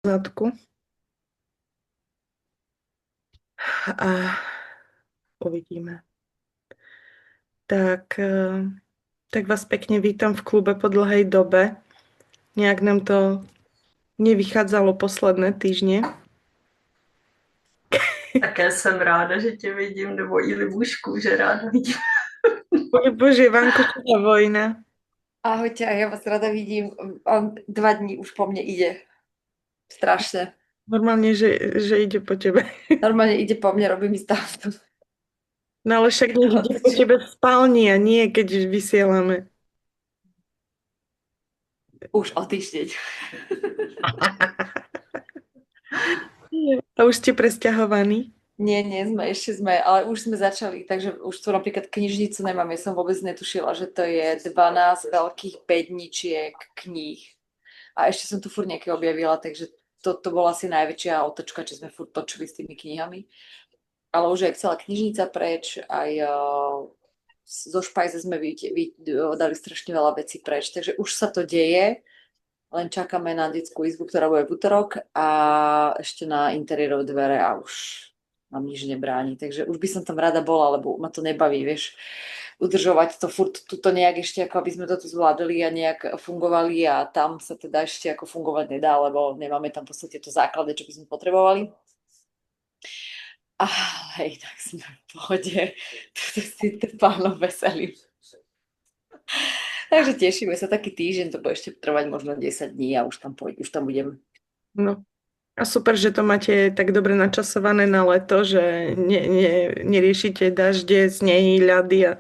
Zadku a uvidíme. Tak, tak vás pekne vítam v klube po dlhej dobe. Nejak nám to nevychádzalo posledné týždne. Také jsem ráda, že tě vidím, nebo i Libušku, že ráda vidím. Bože, Vankušová vojna. Ahojte, a ja vás rada vidím. On 2 dní už po mne ide. Strašne. Normálne, že ide po tebe. Normálne ide po mne, robí mi stavbu. No ale však nech ide po tebe v spálni a nie, keď vysielame. Už o týždeň. A už ste presťahovaní? Nie, ešte sme, ale už sme začali, takže už tu napríklad knižnicu nemám. Ja som vôbec netušila, že to je 12 veľkých bedničiek kníh. A ešte som tu furt nejaké objavila, takže to bola asi najväčšia otočka, čo sme furt točili s tými knihami. Ale už je celá knižnica preč, aj zo špajze sme dali strašne veľa vecí preč, takže už sa to deje, len čakáme na detskú izbu, ktorá bude v utorok a ešte na interiérové dvere a už nám nič nebráni, takže už by som tam rada bola, lebo ma to nebaví, vieš, udržovať to furt tuto nejak ešte, ako aby sme to tu zvládali a nejak fungovali a tam sa teda ešte ako fungovať nedá, lebo nemáme tam v podstate to základné, čo by sme potrebovali. Ale inak sme v pohode. Toto si to pánov veselým. Takže tešíme sa, taký týždeň, to bude ešte trvať možno 10 dní a už tam budem. No. A super, že to máte tak dobre načasované na leto, že neriešite dažde, snehy, ľady a...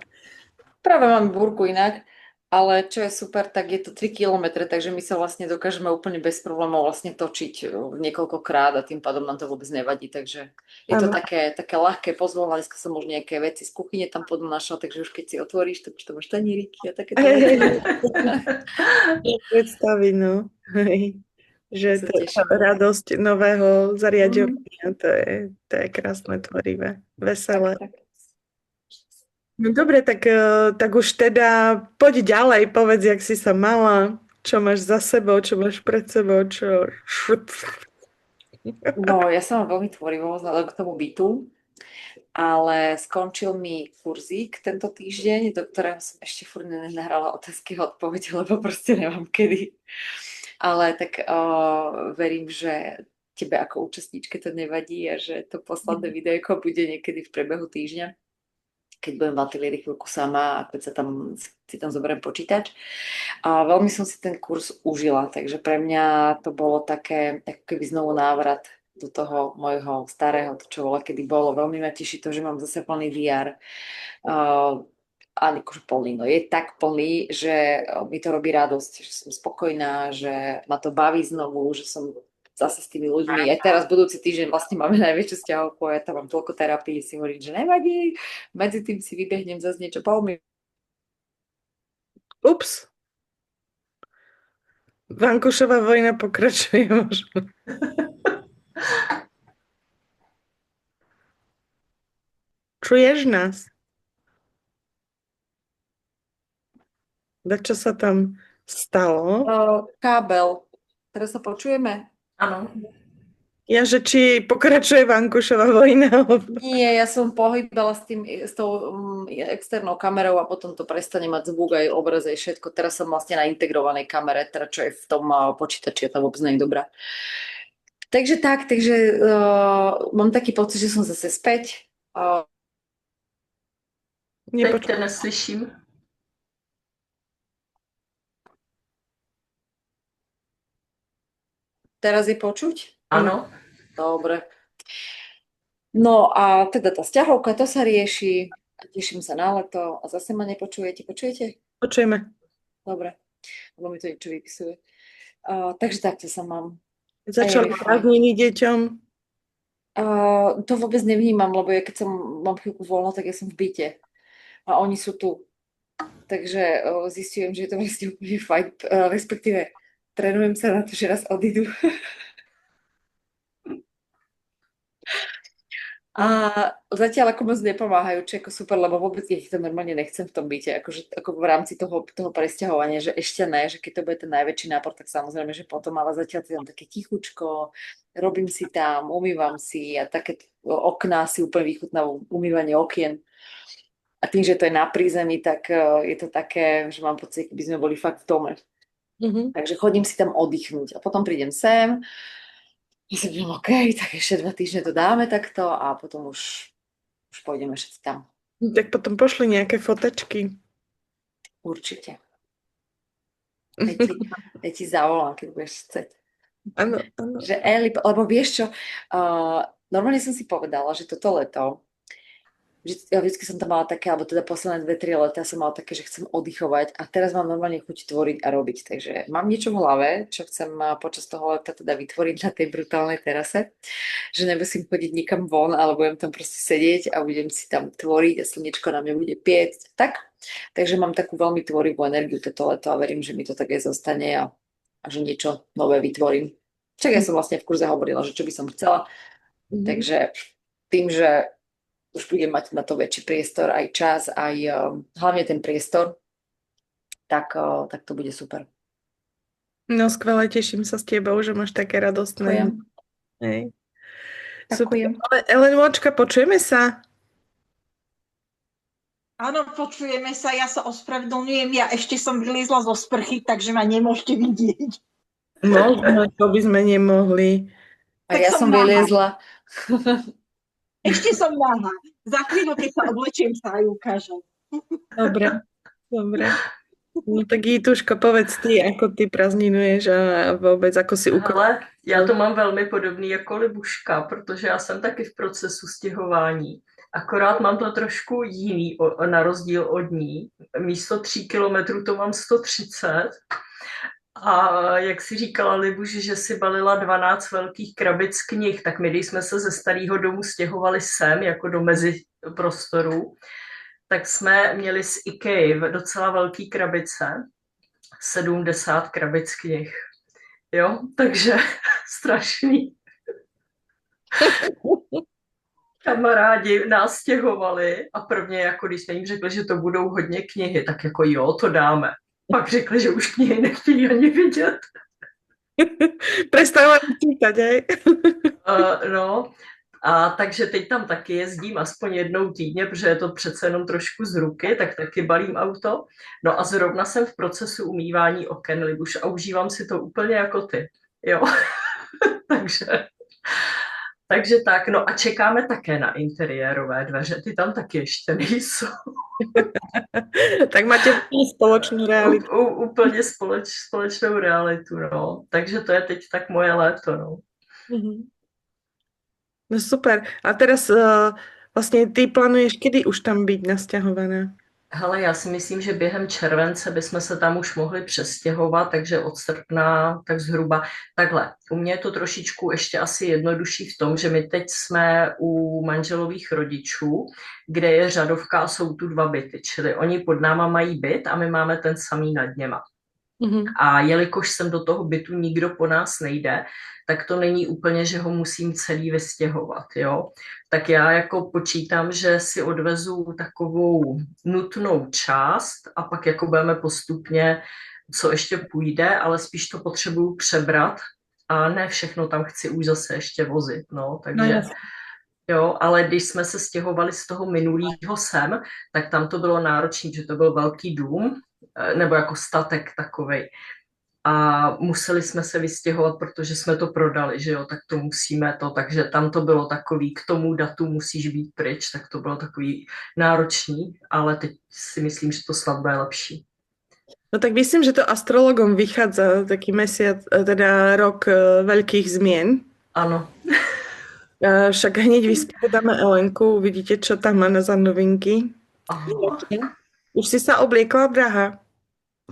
Práve mám búrku inak, ale čo je super, tak je to 3 kilometre, takže my sa vlastne dokážeme úplne bez problémov vlastne točiť niekoľkokrát a tým pádom nám to vôbec nevadí, takže je to Áno. také ľahké, pozvolna, dneska som už nejaké veci z kuchyne tam potom našla, takže už keď si otvoríš, tak už tam máš taníriky a takéto veci. Predstaviť, no. Hej. Že Sa to je tá teším. radosť nového Mhm. zariadovania, to je krásne, tvorivé, Tak, veselé. tak. No dobre, tak už teda poď ďalej, povedz, jak si sa mala, čo máš za sebou, čo máš pred sebou, čo... No, ja som veľmi tvorivá vzhľadom k tomu bytu, ale skončil mi kurzík tento týždeň, do ktorého som ešte furt nenahrala otázky a odpovede, lebo proste nemám kedy. Ale tak verím, že tebe ako účastníčke to nevadí a že to posledné videjko bude niekedy v priebehu týždňa, keď budem v ateliéri chvíľku sama a keď si tam zoberiem počítač. A veľmi som si ten kurz užila, takže pre mňa to bolo také, ako keby znovu návrat do toho môjho starého, to čo bola kedy bolo. Veľmi ma teší to, že mám zase plný VR. A akože plný, no je tak plný, že mi to robí radosť, že som spokojná, že ma to baví znovu, že som zase s tými ľuďmi. Aj teraz budúci týždeň vlastne máme najväčšiu sťahovku a ja tam mám toľko terapii, si hovorím, že nevadí, medzi tým si vybehnem zase niečo poumím. Ups, Vankušová vojna pokračuje možno. Čuješ nás? Čo sa tam stalo? Kábel. Teraz sa počujeme? Ano. Ja, že či pokračuje Vankušová vojna? Nie, ja som pohybala s tou externou kamerou a potom to prestane mať zvuk aj obraz aj všetko. Teraz som vlastne na integrovanej kamere, teda čo je v tom počítači a tá vôbec nie je dobrá. Takže mám taký pocit, že som zase späť. Teď tě neslyším. Teraz je počuť? Ano. Dobre. No a teda tá sťahovka, to sa rieši. Teším sa na leto a zase ma nepočujete. Počujete? Počujeme. Dobre, lebo mi to niečo vypisuje. Takže takto sa mám. Začali prázdniny deťom. To vôbec nevnímam, lebo ja keď mám chvíľku voľno, tak ja som v byte. A oni sú tu. Takže zistujem, že je to vlastne úplne fajn. Respektíve trénujem sa na to, že raz odídu. A zatiaľ ako moc nepomáhajú, čo je ako super, lebo vôbec ja ich to normálne nechcem v tom byte, akože ako v rámci toho presťahovania, že ešte ne, že keď to bude ten najväčší nápor, tak samozrejme, že potom, ale zatiaľ to je tam také tichučko, robím si tam, umývam si a také okná si úplne vychutnávam, umývanie okien. A tým, že to je na prízemí, tak je to také, že mám pocit, by sme boli fakt v dome. Mhm. Takže chodím si tam oddychnúť a potom prídem sem, ja si poviem, OK, tak ešte 2 týždne to dáme takto a potom už pôjdeme všetci tam. Tak potom pošli nejaké fotečky. Určite. Ja ti zavolám, keď budeš chcieť. Áno, áno. Že Eli, lebo vieš čo, normálne som si povedala, že toto leto, ja vždycky som tam mala také, alebo teda posledné 2-3 leta som mala také, že chcem oddychovať a teraz mám normálne chuť tvoriť a robiť. Takže mám niečo v hlave, čo chcem počas toho leta teda vytvoriť na tej brutálnej terase, že nemusím chodiť nikam von, ale budem tam proste sedieť a budem si tam tvoriť a slnečko na mňa bude piecť. Tak? Takže mám takú veľmi tvorivú energiu toto leto a verím, že mi to tak aj zostane a že niečo nové vytvorím. Čak ja som vlastne v kurze hovorila, že čo by som chcela. Takže tým, že už budem mať na to väčší priestor, aj čas, aj hlavne ten priestor, tak to bude super. No skvelé, teším sa s tebou, že máš také radostné. Ďakujem. Hej. Super. Ďakujem. Ale Elenočka, počujeme sa? Áno, počujeme sa, ja sa ospravedlňujem, ja ešte som vyliezla zo sprchy, takže ma nemôžete vidieť. Možno, to by sme nemohli. A Tak ja som som nahá. vyliezla. Ešte som nahá. Za chvíľu, keď sa oblečiem, sa aj ukážem. Dobre, dobre. No tak Jituško, povedz ty, ako ty prázdninuješ a vůbec, ako si Ale já to mám velmi podobný jako Libuška, protože já jsem taky v procesu stěhování. Akorát mám to trošku jiný, na rozdíl od ní. Místo 3 kilometrů to mám 130. A jak si říkala Libuš, že si balila 12 velkých krabic knih, tak my, když jsme se ze starého domu stěhovali sem, jako do mezi prostorů, tak jsme měli z IKEA docela velký krabice, 70 krabic knih. Jo, takže strašný. Kamarádi nás stěhovali a prvně, jako když jsme jim řekli, že to budou hodně knihy, tak jako jo, to dáme. Pak řekli, že už knihy nechtějí ani vidět. Prestala čítať, hej? No, a takže teď tam taky jezdím aspoň jednou týdně, protože je to přece jenom trošku z ruky, tak taky balím auto. No a zrovna jsem v procesu umývání oken, Libuš, a užívám si to úplně jako ty. Jo, takže tak, no a čekáme také na interiérové dveře, ty tam taky ještě nejsou. Tak máte spoločnú realitu. Úplně společnou realitu, no. Takže to je teď tak moje léto, no. No super. A teraz vlastne ty plánuješ, kedy už tam byť nasťahovaná? Hele, já si myslím, že během července bychom se tam už mohli přestěhovat, takže od srpna tak zhruba. Takhle, u mě je to trošičku ještě asi jednodušší v tom, že my teď jsme u manželových rodičů, kde je řadovka a jsou tu 2 byty, čili oni pod náma mají byt a my máme ten samý nad něma. A jelikož sem do toho bytu nikdo po nás nejde, tak to není úplně, že ho musím celý vystěhovat, jo. Tak já jako počítám, že si odvezu takovou nutnou část a pak jako budeme postupně, co ještě půjde, ale spíš to potřebuju přebrat a ne všechno tam chci už zase ještě vozit, no, takže... Jo, ale když jsme se stěhovali z toho minulého sem, tak tam to bylo náročné, že to byl velký dům, nebo jako statek takovej. A museli jsme se vystěhovat, protože jsme to prodali, že jo, tak to musíme to, takže tam to bylo takový, k tomu datu musíš být pryč, tak to bylo takový náročný, ale teď si myslím, že to snad bude lepší. No tak myslím, že to astrologom vychádza taký mesiac, teda rok veľkých zmien. Áno. Však hneď vyspiedáme Elenku, uvidíte, čo tam má za novinky. Aha. Už si sa obliekla, drahá?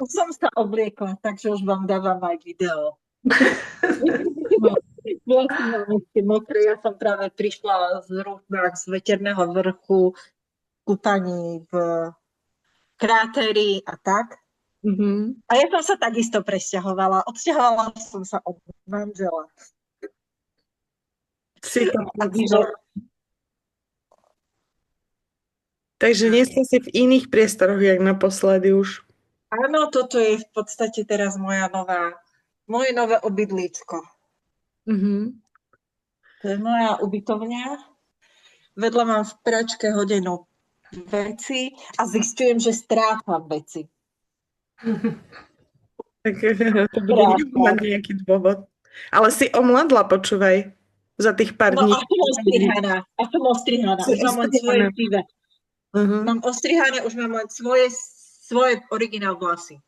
Už som sa obliekla, takže už vám dávam aj video. Vlasy mám ešte mokré, ja som práve prišla z veterného vrchu, kúpaní v kráteri a tak. A ja som sa takisto presťahovala. Odsťahovala som sa od manžela. Takže nie ste si v iných priestoroch, jak naposledy už. Áno, toto je v podstate teraz moje nové obydlíčko. Mhm. To je moja ubytovňa. Vedľa mám v pračke hodenú veci a zistujem, že strácam veci. Tak to bude mať nejaký dôvod. Ale si omladla, počúvaj, za tých pár No dní. a som ostrihaná. Už mám len svoje sivé. Mám ostrihané, už mám len svoje originál vlasy.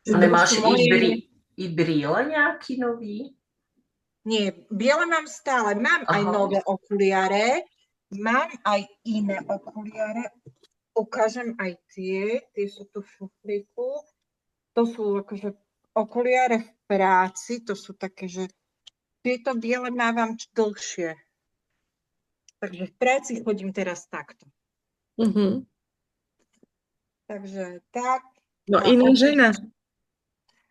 A nemáš i brýle nějaký nový? Nie, biele mám stále. Mám aj nové okuliare, mám aj iné okuliare. Ukážem aj tie sú tu v šuflíku. To sú akože okuliare v práci, to sú také, že tieto biele mávam dlhšie. Takže v práci chodím teraz takto. Takže tak. No iná žena.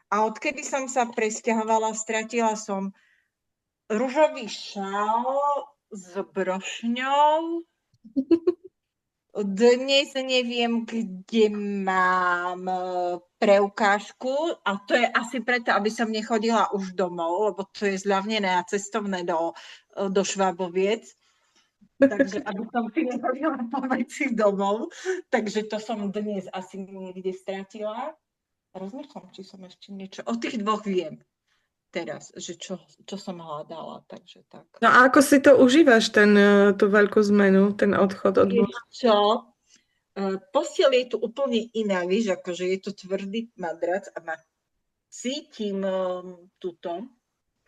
A odkedy som sa presťahovala, stratila som ružový šál s brošňou. Dnes neviem, kde mám preukážku a to je asi preto, aby som nechodila už domov, lebo to je zľavnené a cestovné do Šváboviec. Takže aby som si nechodila po veci domov. Takže to som dnes asi niekde stratila. Rozmýšľam, či som ešte niečo... O tých dvoch viem teraz, že čo som hľadala, takže tak. No a ako si to užívaš, tú veľkú zmenu, ten odchod od Vieš čo? Postiel je tu úplne iná, víš, akože je to tvrdý madrac a cítim túto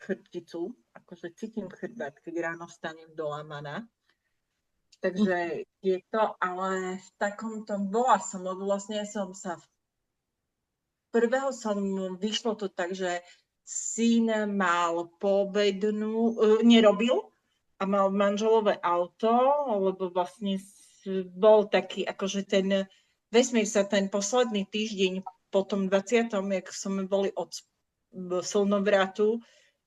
chrbticu, akože cítim chrbát, keď ráno vstanem do lamana. Takže je to, ale v takomto bola som, lebo vlastne som sa vyšlo to tak, že syn mal poobednú, nerobil a mal manželové auto, lebo vlastne bol taký, akože vesmír sa ten posledný týždeň po tom 20., jak sme boli od slnovratu,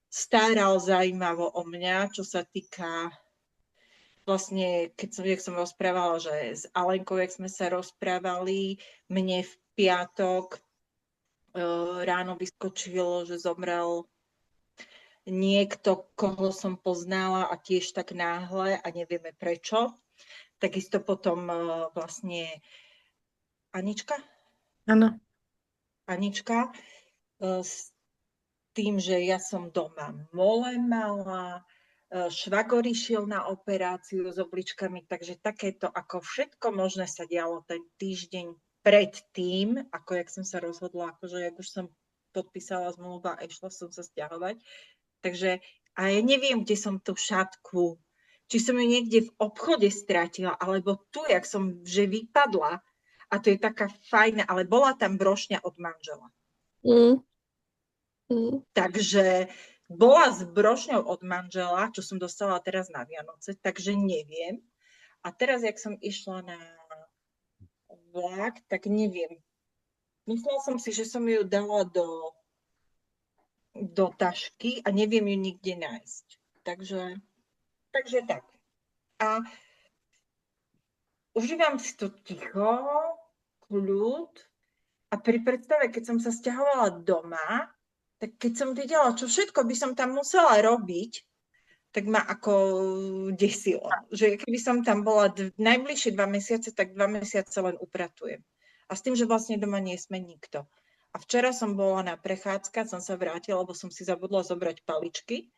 staral zaujímavo o mňa, čo sa týka vlastne, jak som rozprávala, že s Alenkou, jak sme sa rozprávali, mne v piatok ráno vyskočilo, že zomrel niekto, koho som poznala a tiež tak náhle a nevieme prečo. Takisto potom vlastne Anička? Áno. Anička s tým, že ja som doma mole mala, švagor išiel na operáciu s obličkami, takže takéto ako všetko možné sa dialo ten týždeň predtým, ako jak som sa rozhodla, akože jak už som podpísala zmluvu a išla som sa sťahovať. Takže a ja neviem, kde som tú šatku, či som ju niekde v obchode stratila, alebo tu, jak som že vypadla. A to je taká fajná, ale bola tam brošňa od manžela. Takže bola s brošňou od manžela, čo som dostala teraz na Vianoce, takže neviem. A teraz, jak som išla na vlak, tak neviem. Myslela som si, že som ju dala do tašky a neviem ju nikde nájsť. Takže tak. A užívam si to ticho, kľud a pri predstave, keď som sa sťahovala doma, tak keď som videla, čo všetko by som tam musela robiť, tak ma ako desilo. Že keby som tam bola najbližšie 2 mesiace, tak 2 mesiace len upratujem. A s tým, že vlastne doma nie sme nikto. A včera som bola na prechádzka, som sa vrátila, lebo som si zabudla zobrať paličky.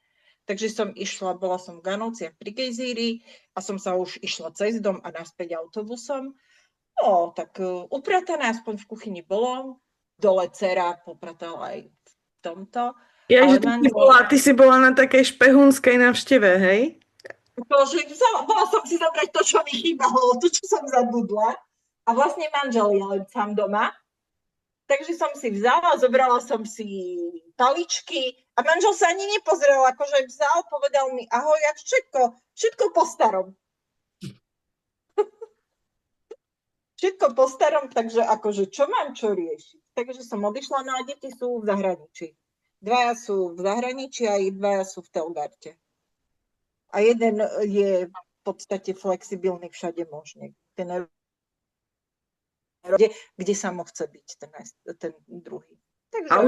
Takže som išla, bola som v Ganovciach pri Gejzíri a som sa už išla cez dom a naspäť autobusom. No, tak upratané aspoň v kuchyni bolo. Dole dcera popratala aj v tomto. Ja, že ty si bola na takej špehúnskej návšteve, hej? Bola som si zobrať to, čo mi chýbalo, to, čo som zabudla. A vlastne manžel je len sám doma. Takže som si vzala, zobrala som si paličky a manžel sa ani nepozrel, akože vzal, povedal mi ahoj, a všetko po starom. Všetko po starom, takže akože čo mám čo riešiť? Takže som odišla, no a deti sú v zahraničí. 2 sú v zahraničí a 2 sú v Telgarte. A jeden je v podstate flexibilný všade možne. Ten kde samo chce byť ten druhý. Takže A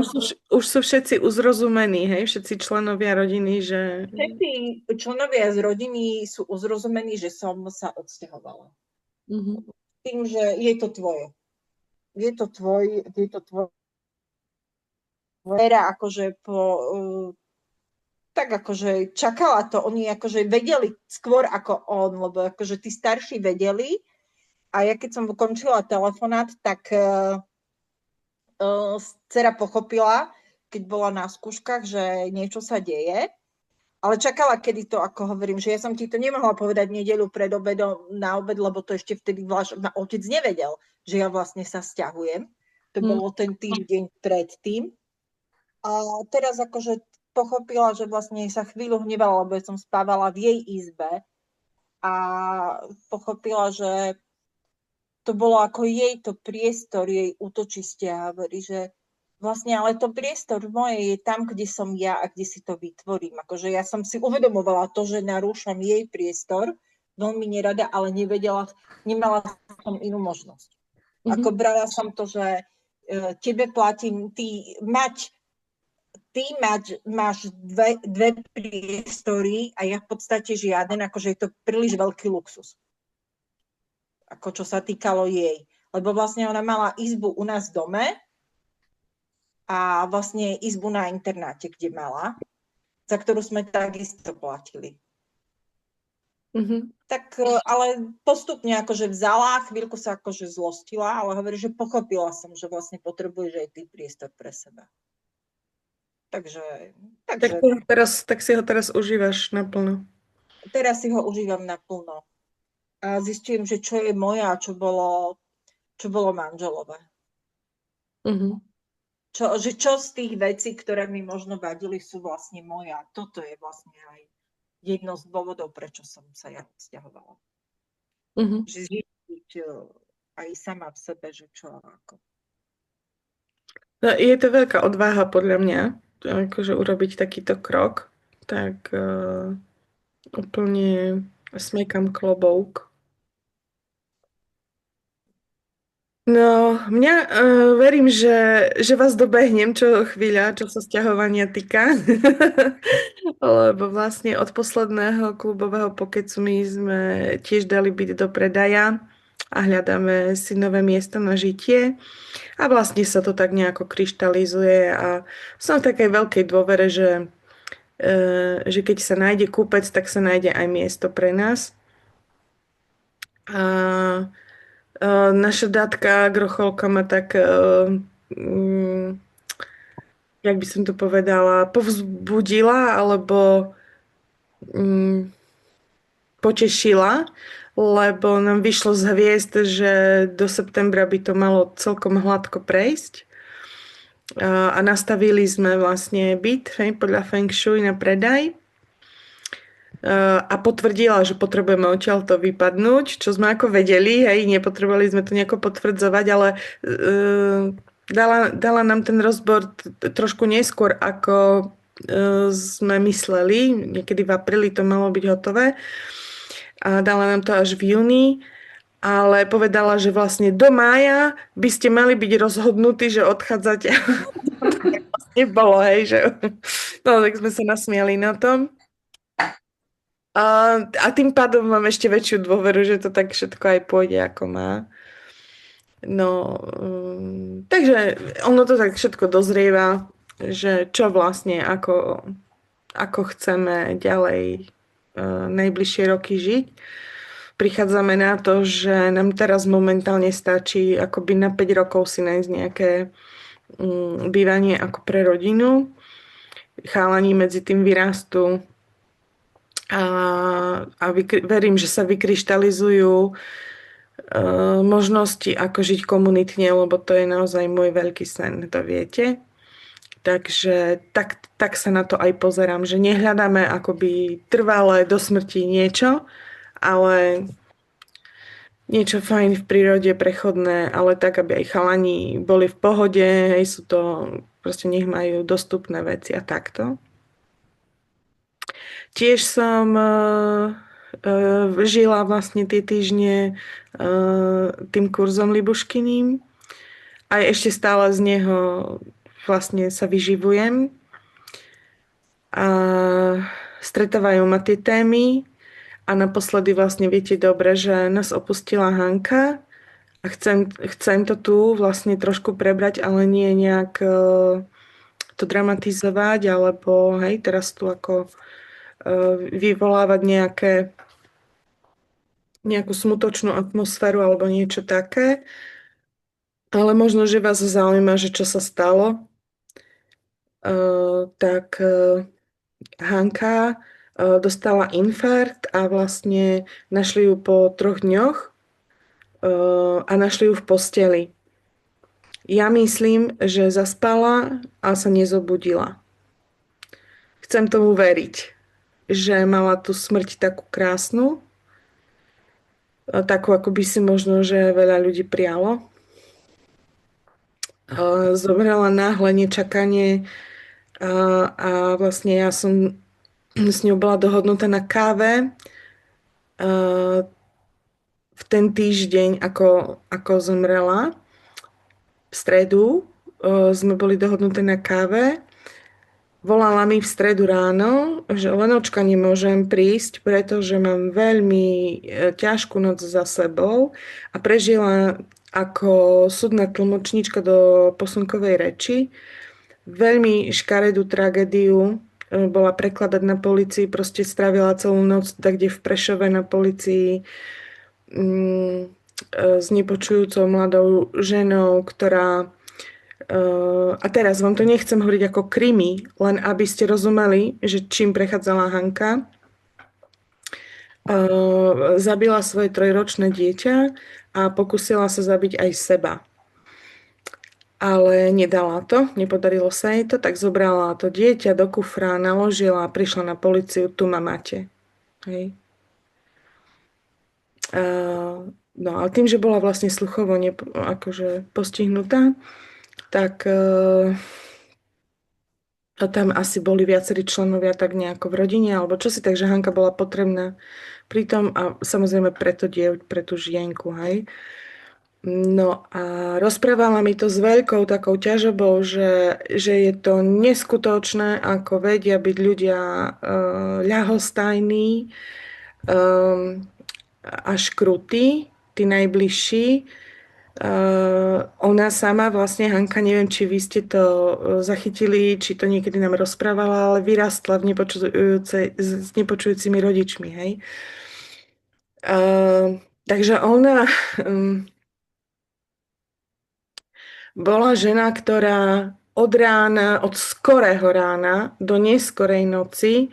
už sú všetci uzrozumení, hej? Všetci členovia rodiny, že... všetci členovia z rodiny sú uzrozumení, že som sa odsťahovala. Tým, že je to tvoje. Je to tvoje. Vera akože tak akože čakala to, oni akože vedeli skôr ako on, lebo akože tí starší vedeli a ja keď som ukončila telefonát, tak dcera pochopila, keď bola na skúškach, že niečo sa deje, ale čakala, kedy to, ako hovorím, že ja som ti to nemohla povedať nedeľu pred obedom, na obed, lebo to ešte vtedy otec nevedel, že ja vlastne sa sťahujem. To bolo ten týždeň predtým. A teraz akože pochopila, že vlastne sa chvíľu hnevala, lebo ja som spávala v jej izbe a pochopila, že to bolo ako jej to priestor, jej útočište a hovorí, že vlastne ale to priestor moje je tam, kde som ja a kde si to vytvorím. Akože ja som si uvedomovala to, že narúšam jej priestor, veľmi nerada, ale nemala som inú možnosť. Ako brala som to, že tebe platím, ty máš dve priestory a ja v podstate žiaden, akože je to príliš veľký luxus. Ako čo sa týkalo jej. Lebo vlastne ona mala izbu u nás v dome a vlastne izbu na internáte, kde mala, za ktorú sme takisto platili. Tak, ale postupne akože vzala, chvíľku sa akože zlostila, ale hovorí, že pochopila som, že vlastne potrebuješ aj ty priestor pre seba. Takže... Tak si ho teraz užívaš naplno. Teraz si ho užívam naplno. A zistujem, že čo je moje a čo bolo manželové. Čo z tých vecí, ktoré mi možno vadili, sú vlastne moje. A toto je vlastne aj jedno z dôvodov, prečo som sa ja odsťahovala. Že zistiť aj sama v sebe, že čo a ako. No, je to veľká odvaha podľa mňa, akože urobiť takýto krok. Tak úplne smekam klobouk. No, verím, že vás dobehnem čo chvíľa, čo sa sťahovania týka. Lebo vlastne od posledného klubového pokecu my sme tiež dali byt do predaja a hľadáme si nové miesto na žitie. A vlastne sa to tak nejako kryštalizuje a som v takej veľkej dôvere, že keď sa nájde kúpec, tak sa nájde aj miesto pre nás. A naša dátka Grocholka ma tak, jak by som to povedala, povzbudila alebo potešila, lebo nám vyšlo z hviezd, že do septembra by to malo celkom hladko prejsť. A nastavili sme vlastne byt podľa Feng Shui na predaj. A potvrdila, že potrebujeme odtiaľto vypadnúť, čo sme ako vedeli, hej, nepotrebovali sme to nejako potvrdzovať, ale dala nám ten rozbor trošku neskôr, ako sme mysleli. Niekedy v apríli to malo byť hotové. A dala nám to až v júni, ale povedala, že vlastne do mája by ste mali byť rozhodnutí, že odchádzate. Nebolo, hej, že... No, tak sme sa nasmiali na tom. A tým pádom mám ešte väčšiu dôveru, že to tak všetko aj pôjde, ako má. No, takže ono to tak všetko dozrieva, že čo vlastne, ako chceme ďalej najbližšie roky žiť. Prichádzame na to, že nám teraz momentálne stačí akoby na 5 rokov si nájsť nejaké bývanie ako pre rodinu. Chalani medzi tým vyrastú a verím, že sa vykryštalizujú možnosti, ako žiť komunitne, lebo to je naozaj môj veľký sen, to viete. Takže tak sa na to aj pozerám, že nehľadáme akoby trvalé do smrti niečo, ale niečo fajn v prírode, prechodné, ale tak, aby aj chalani boli v pohode, hej, sú to, proste nech majú dostupné veci a takto. Tiež som žila vlastne tie týždne tým kurzom Libuškiným. A ešte stále z neho vlastne sa vyživujem. A stretávajú ma tie témy. A naposledy vlastne viete dobre, že nás opustila Hanka. A chcem to tu vlastne trošku prebrať, ale nie nejak to dramatizovať, alebo hej, teraz tu ako vyvolávať nejakú smutočnú atmosféru alebo niečo také. Ale možno, že vás zaujíma, že čo sa stalo. Tak Hanka dostala infarkt a vlastne našli ju po 3 dňoch a našli ju v posteli. Ja myslím, že zaspala a sa nezobudila. Chcem tomu veriť, že mala tú smrť takú krásnu, takú, ako by si možno, že veľa ľudí prialo. Zomrela náhle, nečakanie a vlastne ja som s ňou bola dohodnutá na káve v ten týždeň, ako zomrela. V stredu sme boli dohodnuté na káve. Volala mi v stredu ráno, že Lenočka, nemôžem prísť, pretože mám veľmi ťažkú noc za sebou a prežila ako súdna tlmočníčka do posunkovej reči veľmi škaredú tragédiu. Bola prekladať na polícii, proste strávila celú noc tak, kde v Prešove na polícii s nepočujúcou mladou ženou, ktorá a teraz vám to nechcem hovoriť ako krimi, len aby ste rozumeli, že čím prechádzala Hanka. Zabila svoje 3-ročné dieťa a pokusila sa zabiť aj seba. Ale nedala to, nepodarilo sa jej to, tak zobrala to dieťa do kufra, naložila a prišla na políciu, tu ma máte. Hej. No ale tým, že bola vlastne sluchovo akože postihnutá, tak tam asi boli viacerí členovia tak nejako v rodine alebo čosi, takže Hanka bola potrebná pritom a samozrejme pre tú žienku, hej. No a rozprávala mi to s veľkou takou ťažobou, že je to neskutočné, ako vedia byť ľudia ľahostajní, až krutí, tí najbližší. Ona sama, vlastne Hanka, neviem, či vy ste to zachytili, či to niekedy nám rozprávala, ale vyrastla s nepočujúcimi rodičmi, hej. Takže ona bola žena, ktorá od skorého rána do neskorej noci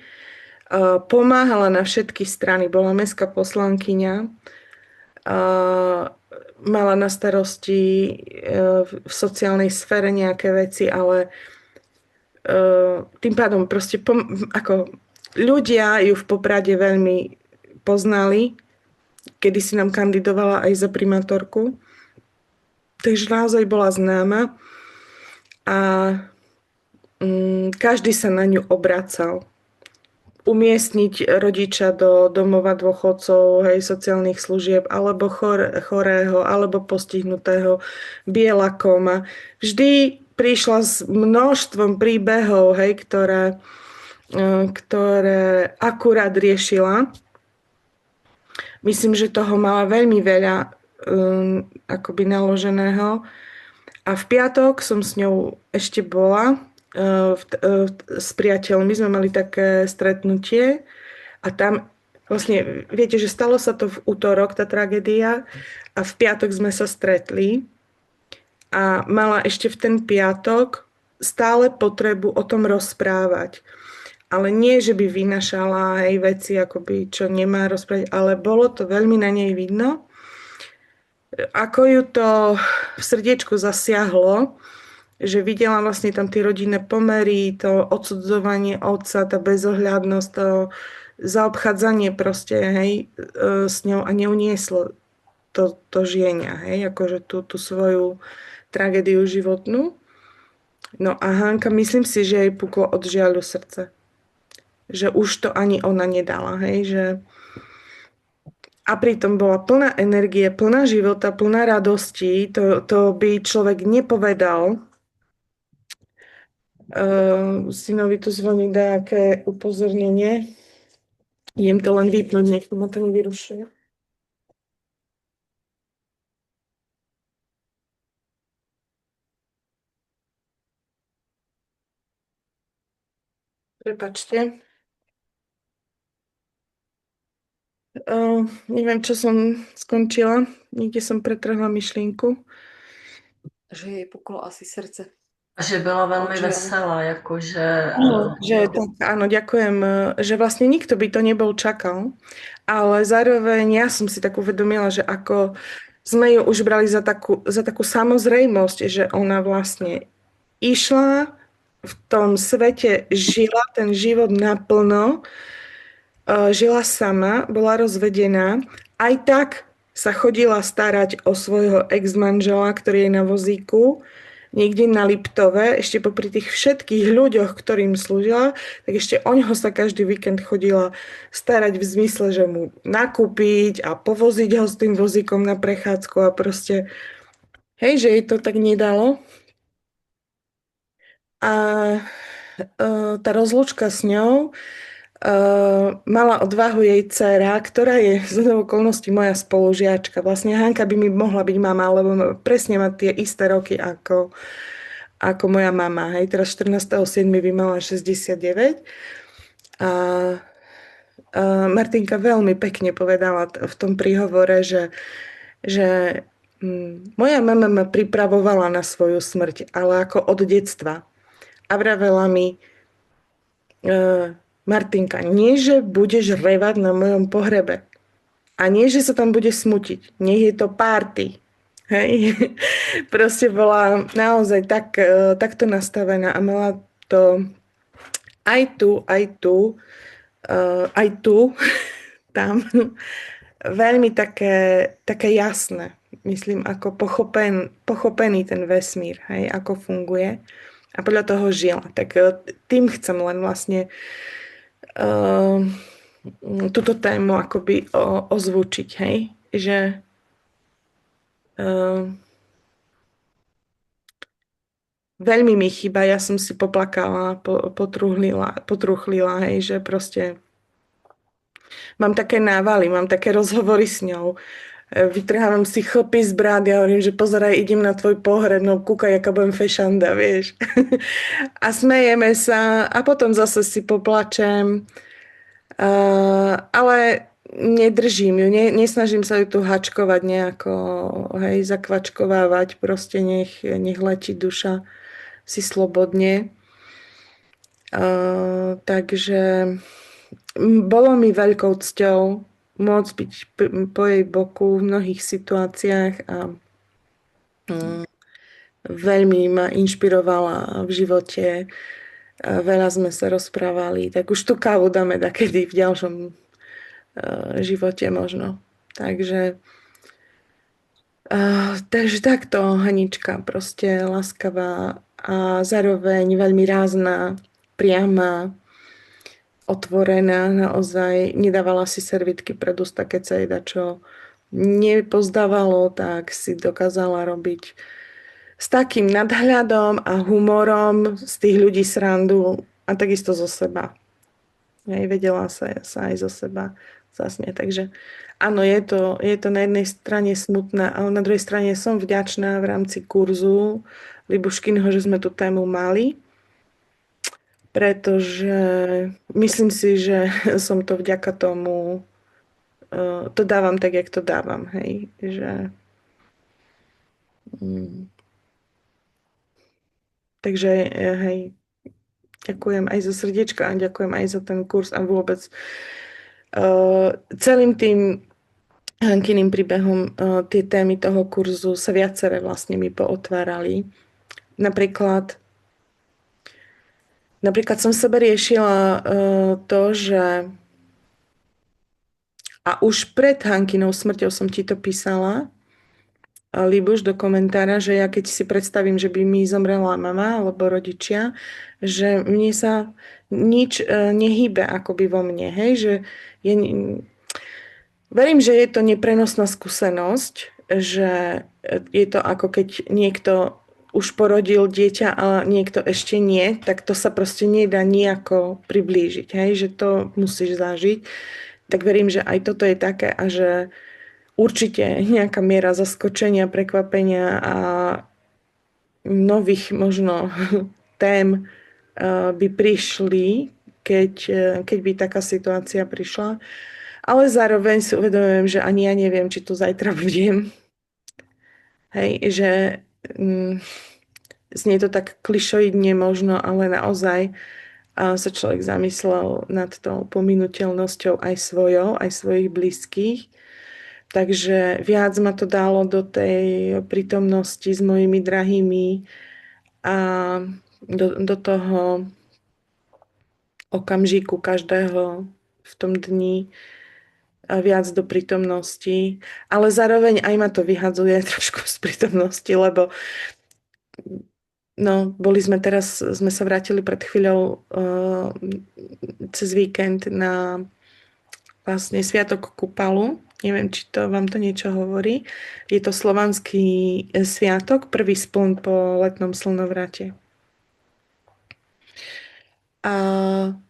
pomáhala na všetky strany. Bola mestská poslankyňa, mala na starosti v sociálnej sfére nejaké veci, ale tým pádom proste ako ľudia ju v Poprade veľmi poznali, kedy si nám kandidovala aj za primátorku. Takže naozaj bola známa a každý sa na ňu obracal. Umiestniť rodiča do domova dôchodcov, hej, sociálnych služieb, alebo chorého, alebo postihnutého, biela koma. Vždy prišla s množstvom príbehov, hej, ktoré akurát riešila. Myslím, že toho mala veľmi veľa akoby naloženého. A v piatok som s ňou ešte bola s priateľmi, sme mali také stretnutie a tam vlastne, viete, že stalo sa to v utorok, tá tragédia, a v piatok sme sa stretli a mala ešte v ten piatok stále potrebu o tom rozprávať. Ale nie, že by vynašala aj veci, akoby, čo nemá rozprávať, ale bolo to veľmi na nej vidno, ako ju to v srdiečku zasiahlo, že videla vlastne tam tie rodinné pomery, to odsudzovanie otca, tá bezohľadnosť, to zaobchádzanie proste, hej, s ňou a neunieslo to žienia, hej, akože tú svoju tragédiu životnú. No a Hanka, myslím si, že jej puklo od žiaľu srdce. Že už to ani ona nedala, hej, že a pritom bola plná energie, plná života, plná radosti. To by človek nepovedal. Synovi tu zvoní nejaké upozornenie. Idem to len vypnúť, nech ma to nevyrušuje. Prepačte. Neviem, čo som skončila. Niekde som pretrhla myšlienku. Že jej puklo asi srdce. A že byla velmi Že- veselá, jakože... Že tak, áno, ďakujem, že vlastne nikto by to nebol čakal, ale zároveň ja som si tak uvedomila, že ako sme ju už brali za takú samozrejmosť, že ona vlastne išla v tom svete, žila ten život naplno, žila sama, bola rozvedená, aj tak sa chodila starať o svojho ex-manžela, ktorý je na vozíku, niekde na Liptove, ešte popri tých všetkých ľuďoch, ktorým slúžila, tak ešte o neho sa každý víkend chodila starať v zmysle, že mu nakúpiť a povoziť ho s tým vozíkom na prechádzku a proste, hej, že jej to tak nedalo. A tá rozlúčka s ňou mala odvahu jej dcéra, ktorá je z okolností moja spolužiačka. Vlastne Hanka by mi mohla byť mama, lebo presne má tie isté roky ako moja mama. Hej, teraz 14.7. by mala 69. A Martinka veľmi pekne povedala v tom príhovore, že moja mama ma pripravovala na svoju smrť, ale ako od detstva. A vravela mi, Martinka, nie, že budeš revať na mojom pohrebe. A nie, že sa tam bude smutiť. Nech je to party. Hej. Proste bola naozaj takto nastavená a mala to aj tu, tam, veľmi také jasné. Myslím, ako pochopený ten vesmír, hej, ako funguje. A podľa toho žila. Tak tým chcem len vlastne túto tému akoby ozvučiť, hej, že veľmi mi chýba, ja som si poplakala, potruchlila, hej, že proste mám také návaly, mám také rozhovory s ňou, vytrhávam si chlpy z brád, ja hovorím, že pozeraj, idem na tvoj pohreb, no kúkaj, aká budem fešanda, vieš. A smejeme sa a potom zase si poplačem. Ale nedržím ju, nesnažím sa ju tu hačkovať nejako, hej, zakvačkovávať, proste nech letí duša si slobodne. Takže bolo mi veľkou cťou môcť byť po jej boku v mnohých situáciách a veľmi ma inšpirovala v živote. Veľa sme sa rozprávali, tak už tú kávu dáme takedy v ďalšom živote možno. Takže takto Hanička, proste láskavá a zároveň veľmi rázna, priama, otvorená, naozaj nedávala si servitky pred ústa, keď sa jej dačo nepozdávalo, tak si dokázala robiť s takým nadhľadom a humorom z tých ľudí srandu a takisto zo seba. Vedela sa aj zo seba zasne. Takže áno, je to na jednej strane smutné, ale na druhej strane som vďačná v rámci kurzu Libuškinho, že sme tú tému mali, pretože myslím si, že som to vďaka tomu to dávam tak, jak to dávam. Hej, že takže hej, ďakujem aj za srdiečka a ďakujem aj za ten kurz a vôbec celým tým Hankyným príbehom tie témy toho kurzu sa viaceré vlastne mi pootvárali. Napríklad som sebe riešila to, že a už pred Hankynou smrťou som ti to písala, Libuš, do komentára, že ja keď si predstavím, že by mi zomrela mama alebo rodičia, že mne sa nič nehýbe akoby vo mne, hej, že Verím, že je to neprenosná skúsenosť, že je to ako keď niekto už porodil dieťa a niekto ešte nie, tak to sa proste nedá nejako priblížiť, hej? Že to musíš zažiť. Tak verím, že aj toto je také a že určite nejaká miera zaskočenia, prekvapenia a nových možno tém by prišli, keď by taká situácia prišla. Ale zároveň si uvedomujem, že ani ja neviem, či tu zajtra budem. Hej, že znie to tak klišoidne možno, ale naozaj sa človek zamyslel nad tou pominuteľnosťou aj svojou, aj svojich blízkych. Takže viac ma to dalo do tej prítomnosti s mojimi drahými a do toho okamžiku každého v tom dni a viac do prítomnosti, ale zároveň aj ma to vyhadzuje trošku z prítomnosti, lebo sme sa vrátili pred chvíľou cez víkend na vlastne Sviatok Kupalu. Neviem, či to vám to niečo hovorí. Je to slovanský sviatok, prvý spln po letnom slnovrate. A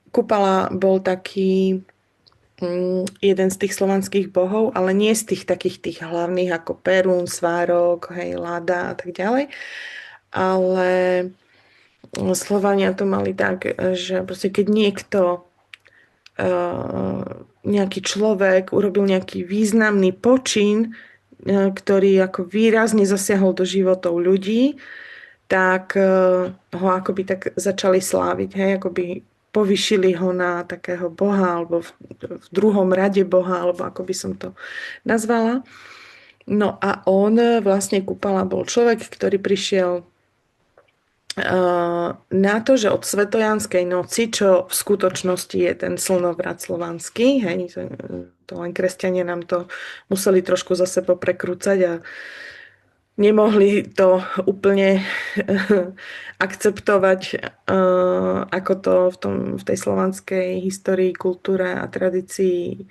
Kupala bol taký jeden z tých slovanských bohov, ale nie z tých takých tých hlavných ako Perún, Svárok, hej, Lada a tak ďalej. Ale Slovania to mali tak, že proste keď niekto nejaký človek urobil nejaký významný počin, ktorý ako výrazne zasiahol do životov ľudí, tak ho akoby tak začali sláviť, hej, akoby povyšili ho na takého boha, alebo v druhom rade boha, alebo ako by som to nazvala. No a on vlastne Kupala bol človek, ktorý prišiel na to, že od Svetojanskej noci, čo v skutočnosti je ten slnovrat slovanský, hej, to len kresťania nám to museli trošku zase poprekrúcať a nemohli to úplne akceptovať, ako to v tej slovanskej histórii, kultúre a tradícii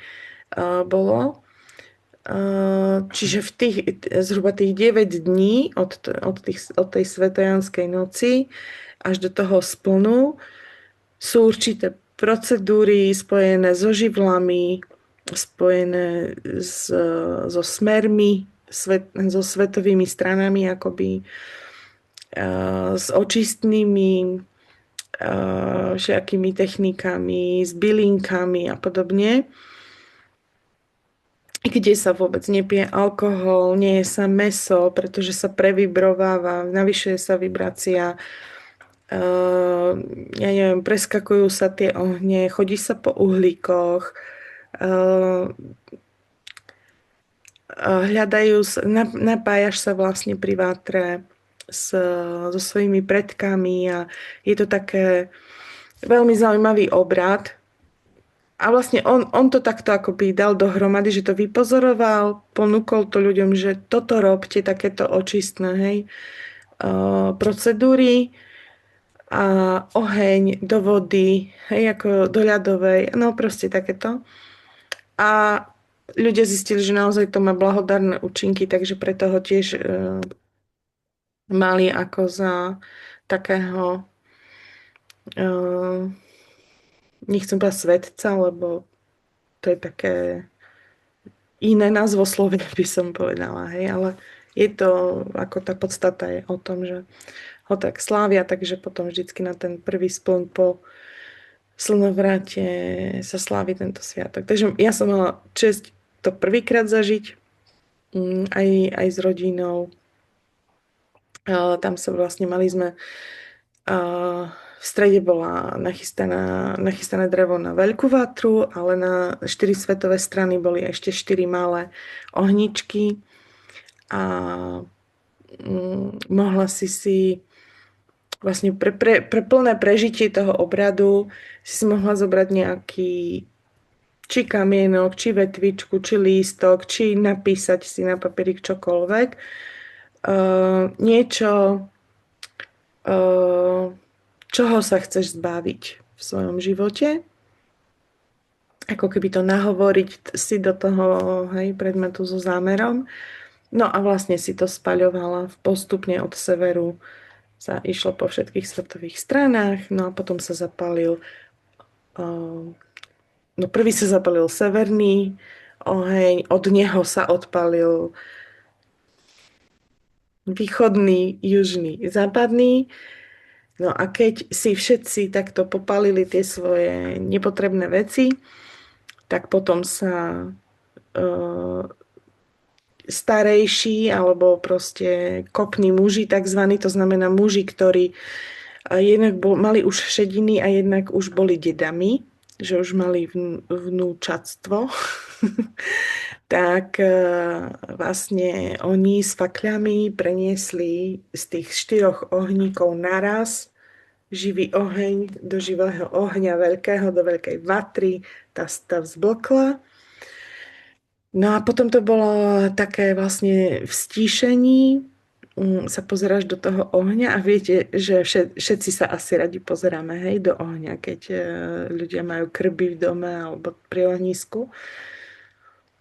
bolo. Čiže v tých, zhruba tých 9 dní od tej Svetojanskej noci až do toho splnu sú určité procedúry spojené so živlami, spojené so smermi, so svetovými stranami, akoby s očistnými všakými technikami, s bylinkami a podobne, kde sa vôbec nepije alkohol, nie je sa mäso, pretože sa previbrováva, navyšuje sa vibrácia, ja neviem, preskakujú sa tie ohne, chodí sa po uhlíkoch, napájaš sa vlastne pri vátre so svojimi predkami a je to také veľmi zaujímavý obrad. A vlastne on to takto akoby dal dohromady, že to vypozoroval, ponúkol to ľuďom, že toto robte, takéto očistné, hej, procedúry a oheň do vody, hej, ako do ľadovej, no proste takéto. A ľudia zistili, že naozaj to má blahodárne účinky, takže preto ho tiež mali ako za takého nechcem povedať svetca, lebo to je také iné názvoslovie, by som povedala, hej, ale je to, ako tá podstata je o tom, že ho tak slávia, takže potom vždycky na ten prvý spln po slnovrate sa slávi tento sviatok. Takže ja som mala česť to prvýkrát zažiť, aj s rodinou. Tam sa vlastne mali sme v strede bola nachystané drevo na veľkú vatru, ale na 4 svetové strany boli ešte 4 malé ohničky a mohla si vlastne pre plné prežitie toho obradu si mohla zobrať nejaký či kamienok, či vetvičku, či lístok, či napísať si na papierik čokoľvek. Niečo, čoho sa chceš zbaviť v svojom živote. ako keby to nahovoriť si do toho, hej, predmetu so zámerom. No a vlastne si to spaľovala postupne od severu, sa išlo po všetkých svetových stranách, no a potom sa zapálil, no prvý sa zapálil severný oheň, od neho sa odpálil východný, južný, západný. No a keď si všetci takto popálili tie svoje nepotrebné veci, tak potom sa starejší alebo proste kopní muži, takzvaní, to znamená muži, ktorí jednak mali už šediny a jednak už boli dedami, že už mali vnúčatstvo, tak vlastne oni s fakľami preniesli z tých 4 ohníkov naraz živý oheň do živého ohňa veľkého, do veľkej vatry, tá vzblkla. No a potom to bolo také vlastne v stíšení, sa pozeráš do toho ohňa a viete, že všetci sa asi radi pozeráme, hej, do ohňa, keď ľudia majú krby v dome alebo pri ohnisku.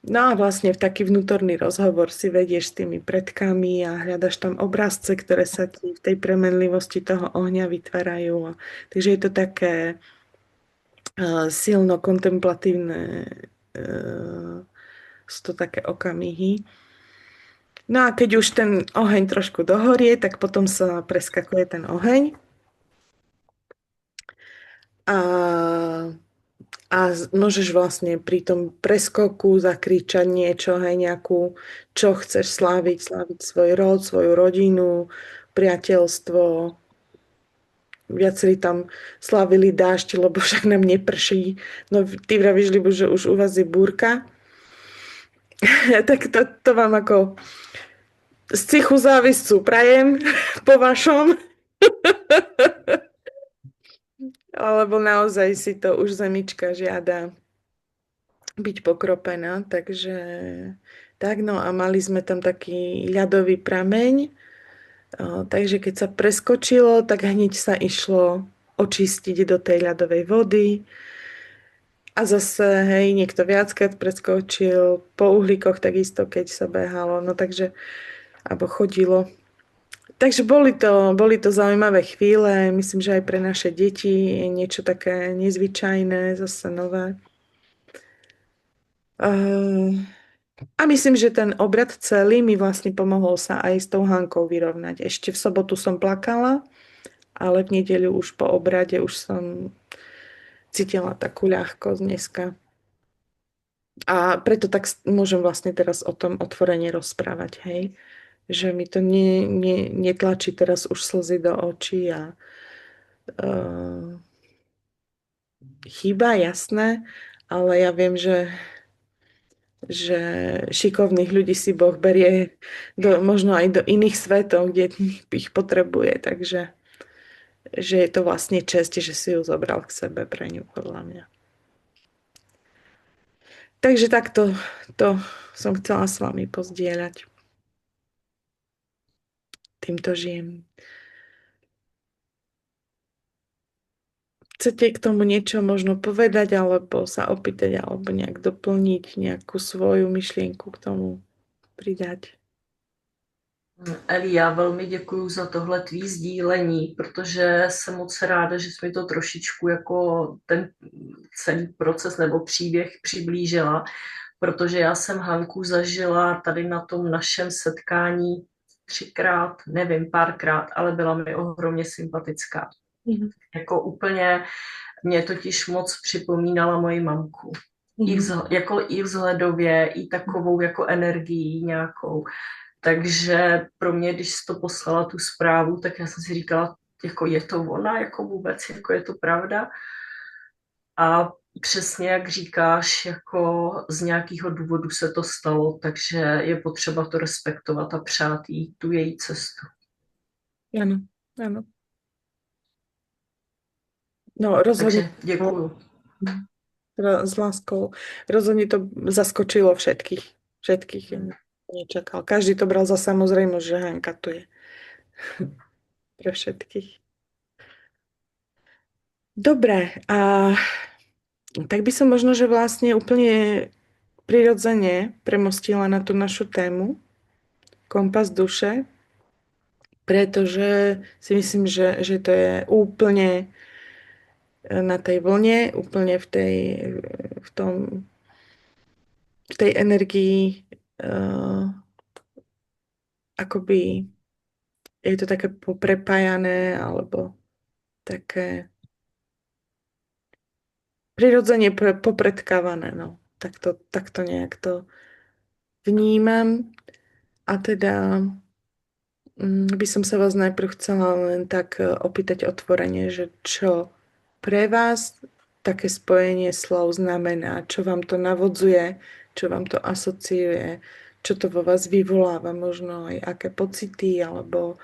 No a vlastne v taký vnútorný rozhovor si vedieš s tými predkami a hľadaš tam obrazce, ktoré sa ti v tej premenlivosti toho ohňa vytvárajú. Takže je to také silno kontemplatívne, sú to také okamihy. No a keď už ten oheň trošku dohorie, tak potom sa preskakuje ten oheň. A môžeš vlastne pri tom preskoku zakričať niečo, hej, nejakú, čo chceš sláviť svoj rod, svoju rodinu, priateľstvo. Viacerí tam slávili dážď, lebo však nám neprší. No ty vravíš, Libu, že už u vás je búrka. Tak to vám ako z cichu záviscu prajem po vašom. Alebo naozaj si to už zemička žiada byť pokropená, takže tak, no a mali sme tam taký ľadový prameň, takže keď sa preskočilo, tak hneď sa išlo očistiť do tej ľadovej vody a zase, hej, niekto viackrát preskočil, po uhlíkoch takisto, keď sa behalo, no takže, alebo chodilo. Takže boli to zaujímavé chvíle, myslím, že aj pre naše deti je niečo také nezvyčajné, zase nové. A myslím, že ten obrad celý mi vlastne pomohol sa aj s tou Hankou vyrovnať. Ešte v sobotu som plakala, ale v nedeľu už po obrade už som cítila takú ľahkosť dneska. A preto tak môžem vlastne teraz o tom otvorene rozprávať, hej. Že mi to netlačí teraz už slzy do očí a chýba, jasné, ale ja viem, že šikovných ľudí si Boh berie možno aj do iných svetov, kde ich potrebuje, takže že je to vlastne česť, že si ju zobral k sebe pre ňu, podľa mňa. Takže takto to som chcela s vami pozdieľať. Týmto žijem. Chcete k tomu niečo možno povedať, alebo sa opýtať, alebo nejak doplniť nejakú svoju myšlienku k tomu pridať? Eli, já velmi děkuju za tohle tvý sdílení, protože jsem moc ráda, že jsi mi to trošičku jako ten celý proces nebo příběh přiblížila, protože já jsem Hanku zažila tady na tom našem setkání 3krát, nevím, párkrát, ale byla mi ohromně sympatická. Jako úplně mě totiž moc připomínala moji mamku. I vzhledově, i takovou jako energií nějakou. Takže pro mě, když jsi to poslala tu zprávu, tak já jsem si říkala, jako je to ona, jako vůbec, jako je to pravda. A přesně jak říkáš, jako z nějakého důvodu se to stalo, takže je potřeba to respektovat a přát jí tu její cestu. Áno, áno. No, rozhodne. Takže děkuju. S láskou. Rozhodne to zaskočilo všetkých. Všetkých nečakal. Každý to bral za samozrejmosť, že Hanka tu je. Pre všetkých. Dobre, a tak by som možno, že vlastne úplne prirodzene premostila na tú našu tému kompas duše, pretože si myslím, že to je úplne na tej vlne, úplne v tom, v tej energii, akoby je to také poprepájané, alebo také prirodzene popredkávané, no. Tak to nejak to vnímam. A teda by som sa vás najprv chcela len tak opýtať otvorene, že čo pre vás také spojenie slov znamená, čo vám to navodzuje, čo vám to asociuje, čo to vo vás vyvoláva, možno aj aké pocity alebo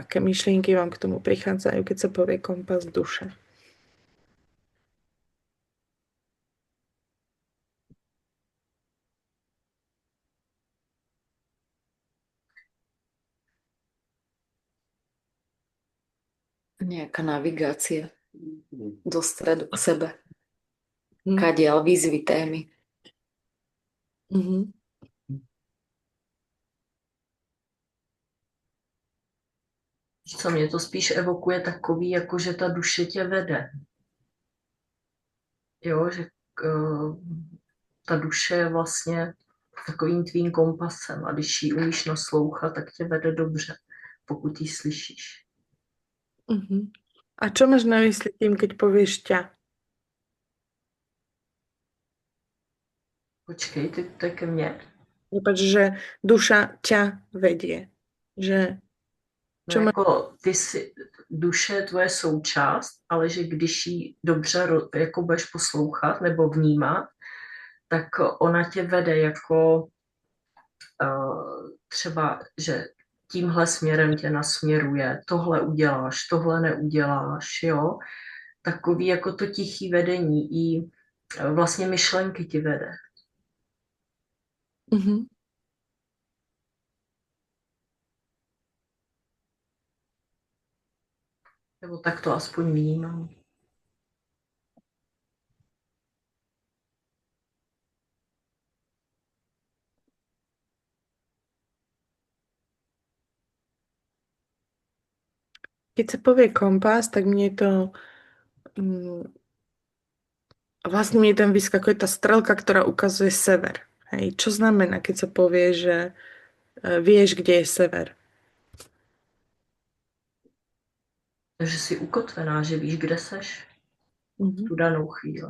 aké myšlienky vám k tomu prichádzajú, keď sa povie kompas duše. Nejaká navigácia do stredu k sebe. Hm. Kadiaľ výzvy, témy. Mhm. Co mě to spíš evokuje takový, jako že ta duše tě vede. Jo, že ta duše je vlastně takovým tvým kompasem a když ji umíš naslouchat, tak tě vede dobře, pokud ji slyšíš. Mhm. A čo máš na mysli tým, keď povieš ťa? Počkej, ty to je ke mně? Prepač, že duša ťa vedie. Že No jako duše je tvoje součást, ale že když ji dobře jako budeš poslouchat nebo vnímat, tak ona tě vede jako třeba, že tímhle směrem tě nasměruje, tohle uděláš, tohle neuděláš, jo. Takový jako to tichý vedení i vlastně myšlenky ti vede. Mhm. Nebo tak to aspoň vnímám. Keď sa povie kompas, tak mne to vlastne mne tam vyskakuje tá strelka, ktorá ukazuje sever. Hej, čo znamená, keď sa povie, že vieš, kde je sever? Takže jsi ukotvená, že víš, kde seš v tu danou chvíli.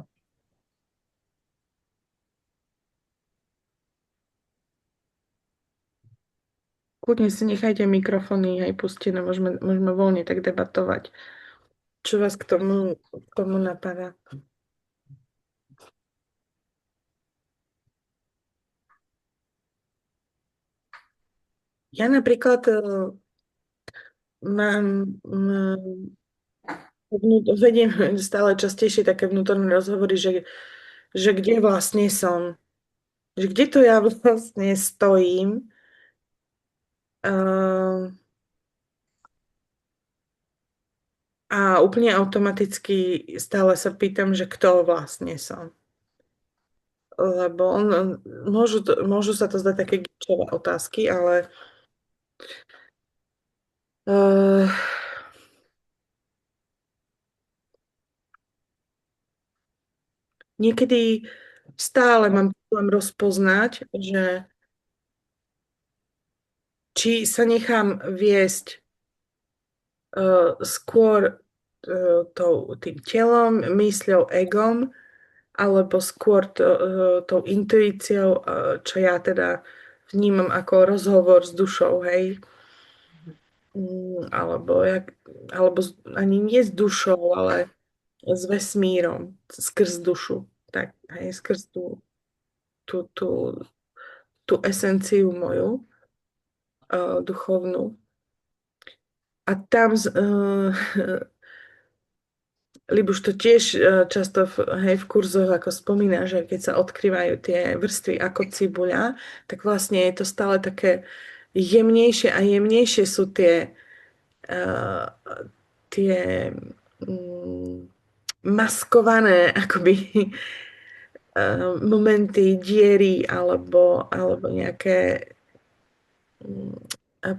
Kľudne si nechajte mikrofóny aj pustené, môžeme voľne tak debatovať. Čo vás k tomu napadá? Ja napríklad vediem stále častejšie také vnútorné rozhovory, že kde vlastne som. Že kde to ja vlastne stojím. A úplne automaticky stále sa pýtam, že kto vlastne som. Lebo môžu sa to zdať také gíčové otázky, ale niekedy stále mám problém rozpoznať, že či sa nechám viesť skôr tým telom, mysľou, egom, alebo skôr tou intuíciou, čo ja teda vnímam ako rozhovor s dušou, hej. Alebo ani nie s dušou, ale s vesmírom, skrz dušu. Tak, hej, skrz tú, tú, tú esenciu moju duchovnú. A tam Libuš to tiež často v kurzoch ako spomína, že keď sa odkrývajú tie vrstvy ako cibuľa, tak vlastne je to stále také jemnejšie a jemnejšie sú tie maskované akoby momenty diery alebo nejaké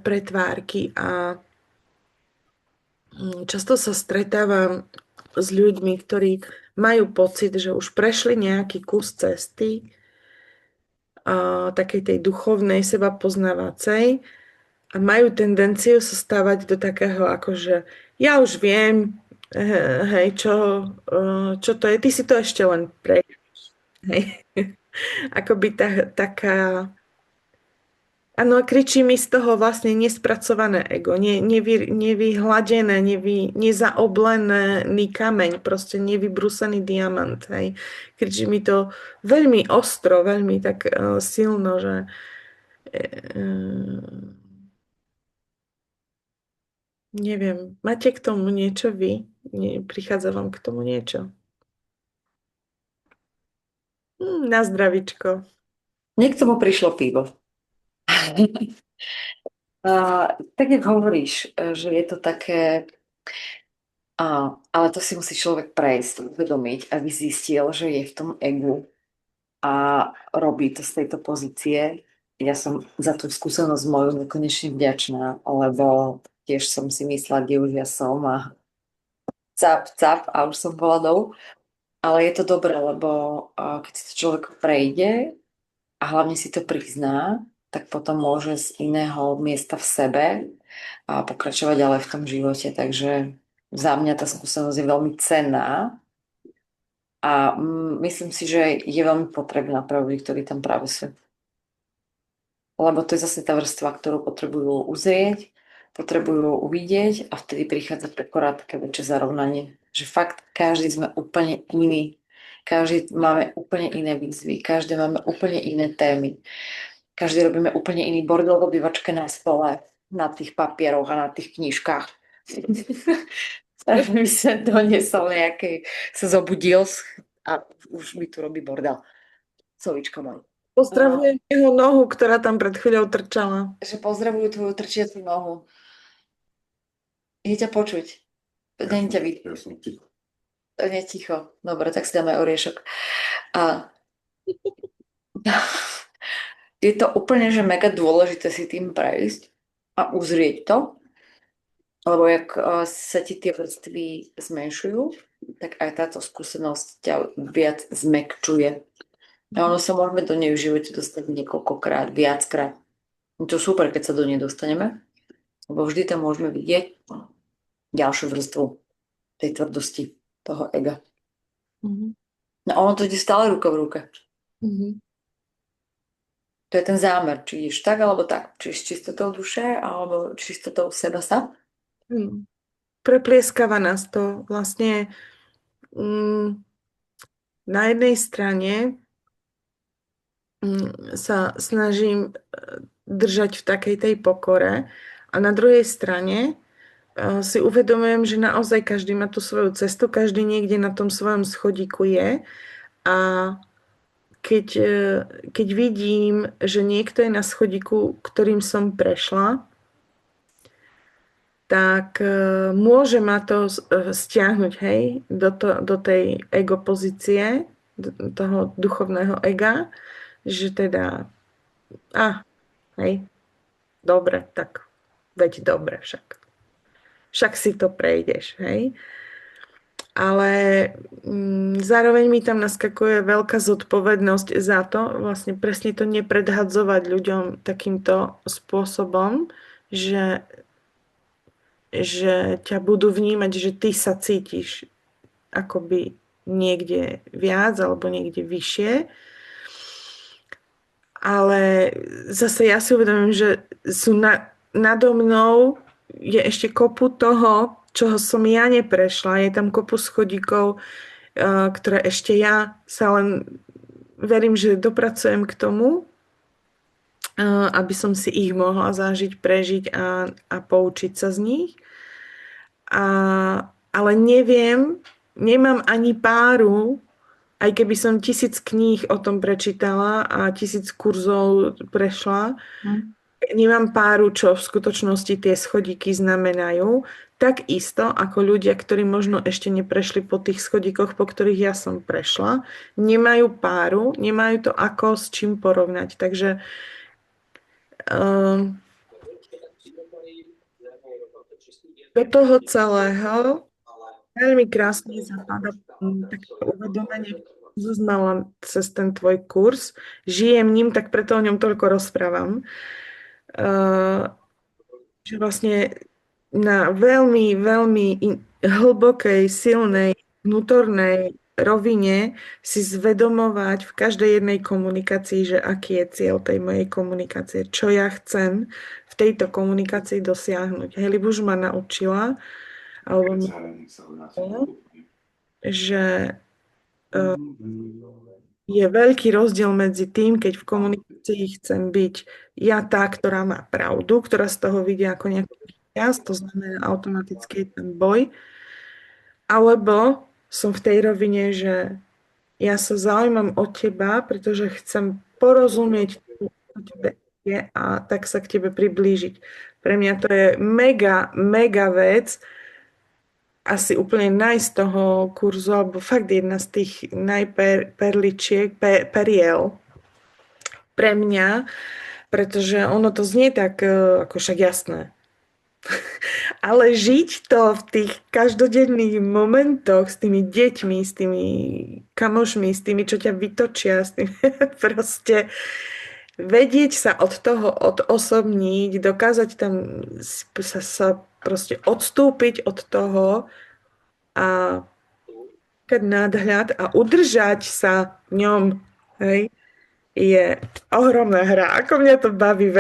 pretvárky a často sa stretávam s ľuďmi, ktorí majú pocit, že už prešli nejaký kus cesty takej tej duchovnej, seba poznávacej a majú tendenciu sa stávať do takého akože ja už viem, hej, čo to je, ty si to ešte len prejdeš. Hej. Akoby taká áno, kričí mi z toho vlastne nespracované ego, nevyhladené, nezaoblený kameň, proste nevybrúsený diamant, hej. Kričí mi to veľmi ostro, veľmi tak silno, že neviem, máte k tomu niečo vy? Prichádza vám k tomu niečo? Na zdravičko. Mne k tomu prišlo pivo. Tak, jak hovoríš, že je to také, ale to si musí človek prejsť, uvedomiť, aby zistil, že je v tom egu a robí to z tejto pozície. Ja som za tú skúsenosť moju nekonečne vďačná, lebo tiež som si myslela, kde už ja som a cap a už som bola dolu. Ale je to dobré, lebo keď si to človek prejde a hlavne si to prizná, tak potom môže z iného miesta v sebe a pokračovať ďalej v tom živote. Takže za mňa tá skúsenosť je veľmi cenná a myslím si, že je veľmi potrebná pre ľudí, ktorí tam práve sú. Lebo to je zase tá vrstva, ktorú potrebujú uzrieť, potrebujú uvidieť a vtedy prichádza akorát také väčšie zarovnanie. Že fakt každý sme úplne iný. Každý máme úplne iné výzvy, každý máme úplne iné témy. Každý robíme úplne iný bordel v obývačke na stole, na tých papieroch a na tých knižkách. Mi sa doniesol nejaký, sa zobudil a už mi tu robí bordel. Sovičko môj. Pozdravujem jeho nohu, ktorá tam pred chvíľou trčala. Že pozdravujú tvoju trčiacu nohu. Je ťa počuť. Nie ťa vidieť. Ja som ticho. Nie ticho. Dobre, tak si dáme oriešok. A je to úplne, že mega dôležité si tým prejsť a uzrieť to, lebo jak sa ti tie vrstvy zmenšujú, tak aj táto skúsenosť ťa viac zmekčuje. A ono sa môžeme do nej v živote dostať niekoľkokrát, viackrát. Je to super, keď sa do nej dostaneme, lebo vždy tam môžeme vidieť ďalšiu vrstvu tej tvrdosti, toho ega. No ono to ide stále ruka v ruke. To je ten zámer, či ideš tak, alebo tak. Či s čistotou duše, alebo čistotou seba sa. Preplieskava nás to vlastne na jednej strane sa snažím držať v takej tej pokore a na druhej strane si uvedomujem, že naozaj každý má tú svoju cestu, každý niekde na tom svojom schodíku je a keď vidím, že niekto je na schodíku, ktorým som prešla, tak môže ma to stiahnuť, hej, do tej ego pozície, do toho duchovného ega, že teda hej, dobre, tak veď dobre však si to prejdeš, hej. Ale zároveň mi tam naskakuje veľká zodpovednosť za to, vlastne presne to nepredhadzovať ľuďom takýmto spôsobom, že ťa budú vnímať, že ty sa cítiš akoby niekde viac alebo niekde vyššie. Ale zase ja si uvedomím, že sú nado mnou je ešte kopu toho, čoho som ja neprešla. Je tam kopu schodíkov, ktoré ešte ja sa len verím, že dopracujem k tomu, aby som si ich mohla zažiť, prežiť a poučiť sa z nich. Ale nemám ani páru, aj keby som 1000 kníh o tom prečítala a 1000 kurzov prešla, nemám páru, čo v skutočnosti tie schodíky znamenajú. takisto ako ľudia, ktorí možno ešte neprešli po tých schodíkoch, po ktorých ja som prešla, nemajú páru, nemajú to ako s čím porovnať. Takže um, do toho celého veľmi krásne zapadá také uvedomenie, že znala cez ten tvoj kurz. Žijem ním, tak preto o ňom toľko rozprávam. Že vlastne na veľmi, veľmi hlbokej, silnej, vnútornej rovine si zvedomovať v každej jednej komunikácii, že aký je cieľ tej mojej komunikácie, čo ja chcem v tejto komunikácii dosiahnuť. Heli už ma naučila, alebo mi že je veľký rozdiel medzi tým, keď v komunikácii chcem byť ja tá, ktorá má pravdu, ktorá z toho vidia ako nejaký víťaz, to znamená automaticky je ten boj, alebo som v tej rovine, že ja sa zaujímam o teba, pretože chcem porozumieť, čo tebe je a tak sa k tebe priblížiť. Pre mňa to je mega, mega vec, asi úplne z toho kurzu, alebo fakt jedna z tých najperličiek, periel pre mňa, pretože ono to znie tak, ako však jasné. Ale žiť to v tých každodenných momentoch s tými deťmi, s tými kamošmi, s tými, čo ťa vytočia, s tými proste vedieť sa od toho odosobniť, dokázať tam sa proste odstúpiť od toho a keď nadhľad a udržať sa v ňom, hej, je ohromná hra. Ako mňa to baví,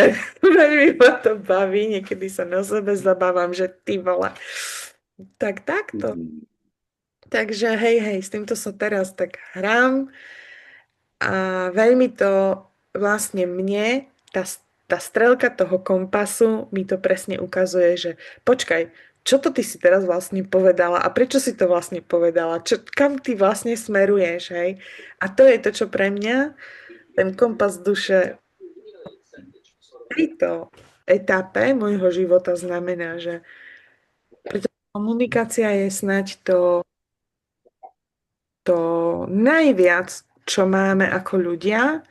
veľmi ma to baví. Niekedy sa na sebe zabávam, že ty vole. Tak takto. Takže hej, s týmto sa teraz tak hrám a veľmi to vlastne mne, tá strelka toho kompasu mi to presne ukazuje, že počkaj, čo to ty si teraz vlastne povedala a prečo si to vlastne povedala? Kam ty vlastne smeruješ, hej? A to je to, čo pre mňa ten kompas duše v tejto etape môjho života znamená, že pretože komunikácia je snať to najviac, čo máme ako ľudia,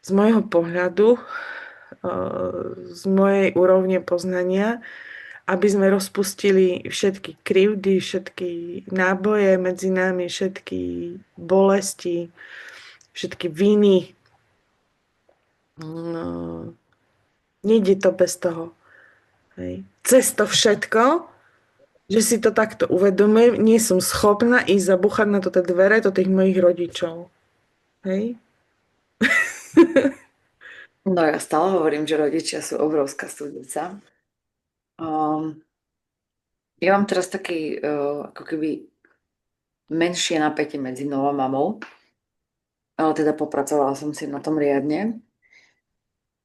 z môjho pohľadu, z mojej úrovne poznania, aby sme rozpustili všetky krivdy, všetky náboje medzi nami, všetky bolesti, všetky viny. No, nejde to bez toho. Hej. Cez to všetko, že si to takto uvedomujem, nie som schopná ísť zabuchať na to tie dvere do tých mojich rodičov. Hej? No ja stále hovorím, že rodičia sú obrovská studnica. Ja mám teraz taký ako keby menšie napätie medzi mnou a mamou. Ale teda popracovala som si na tom riadne.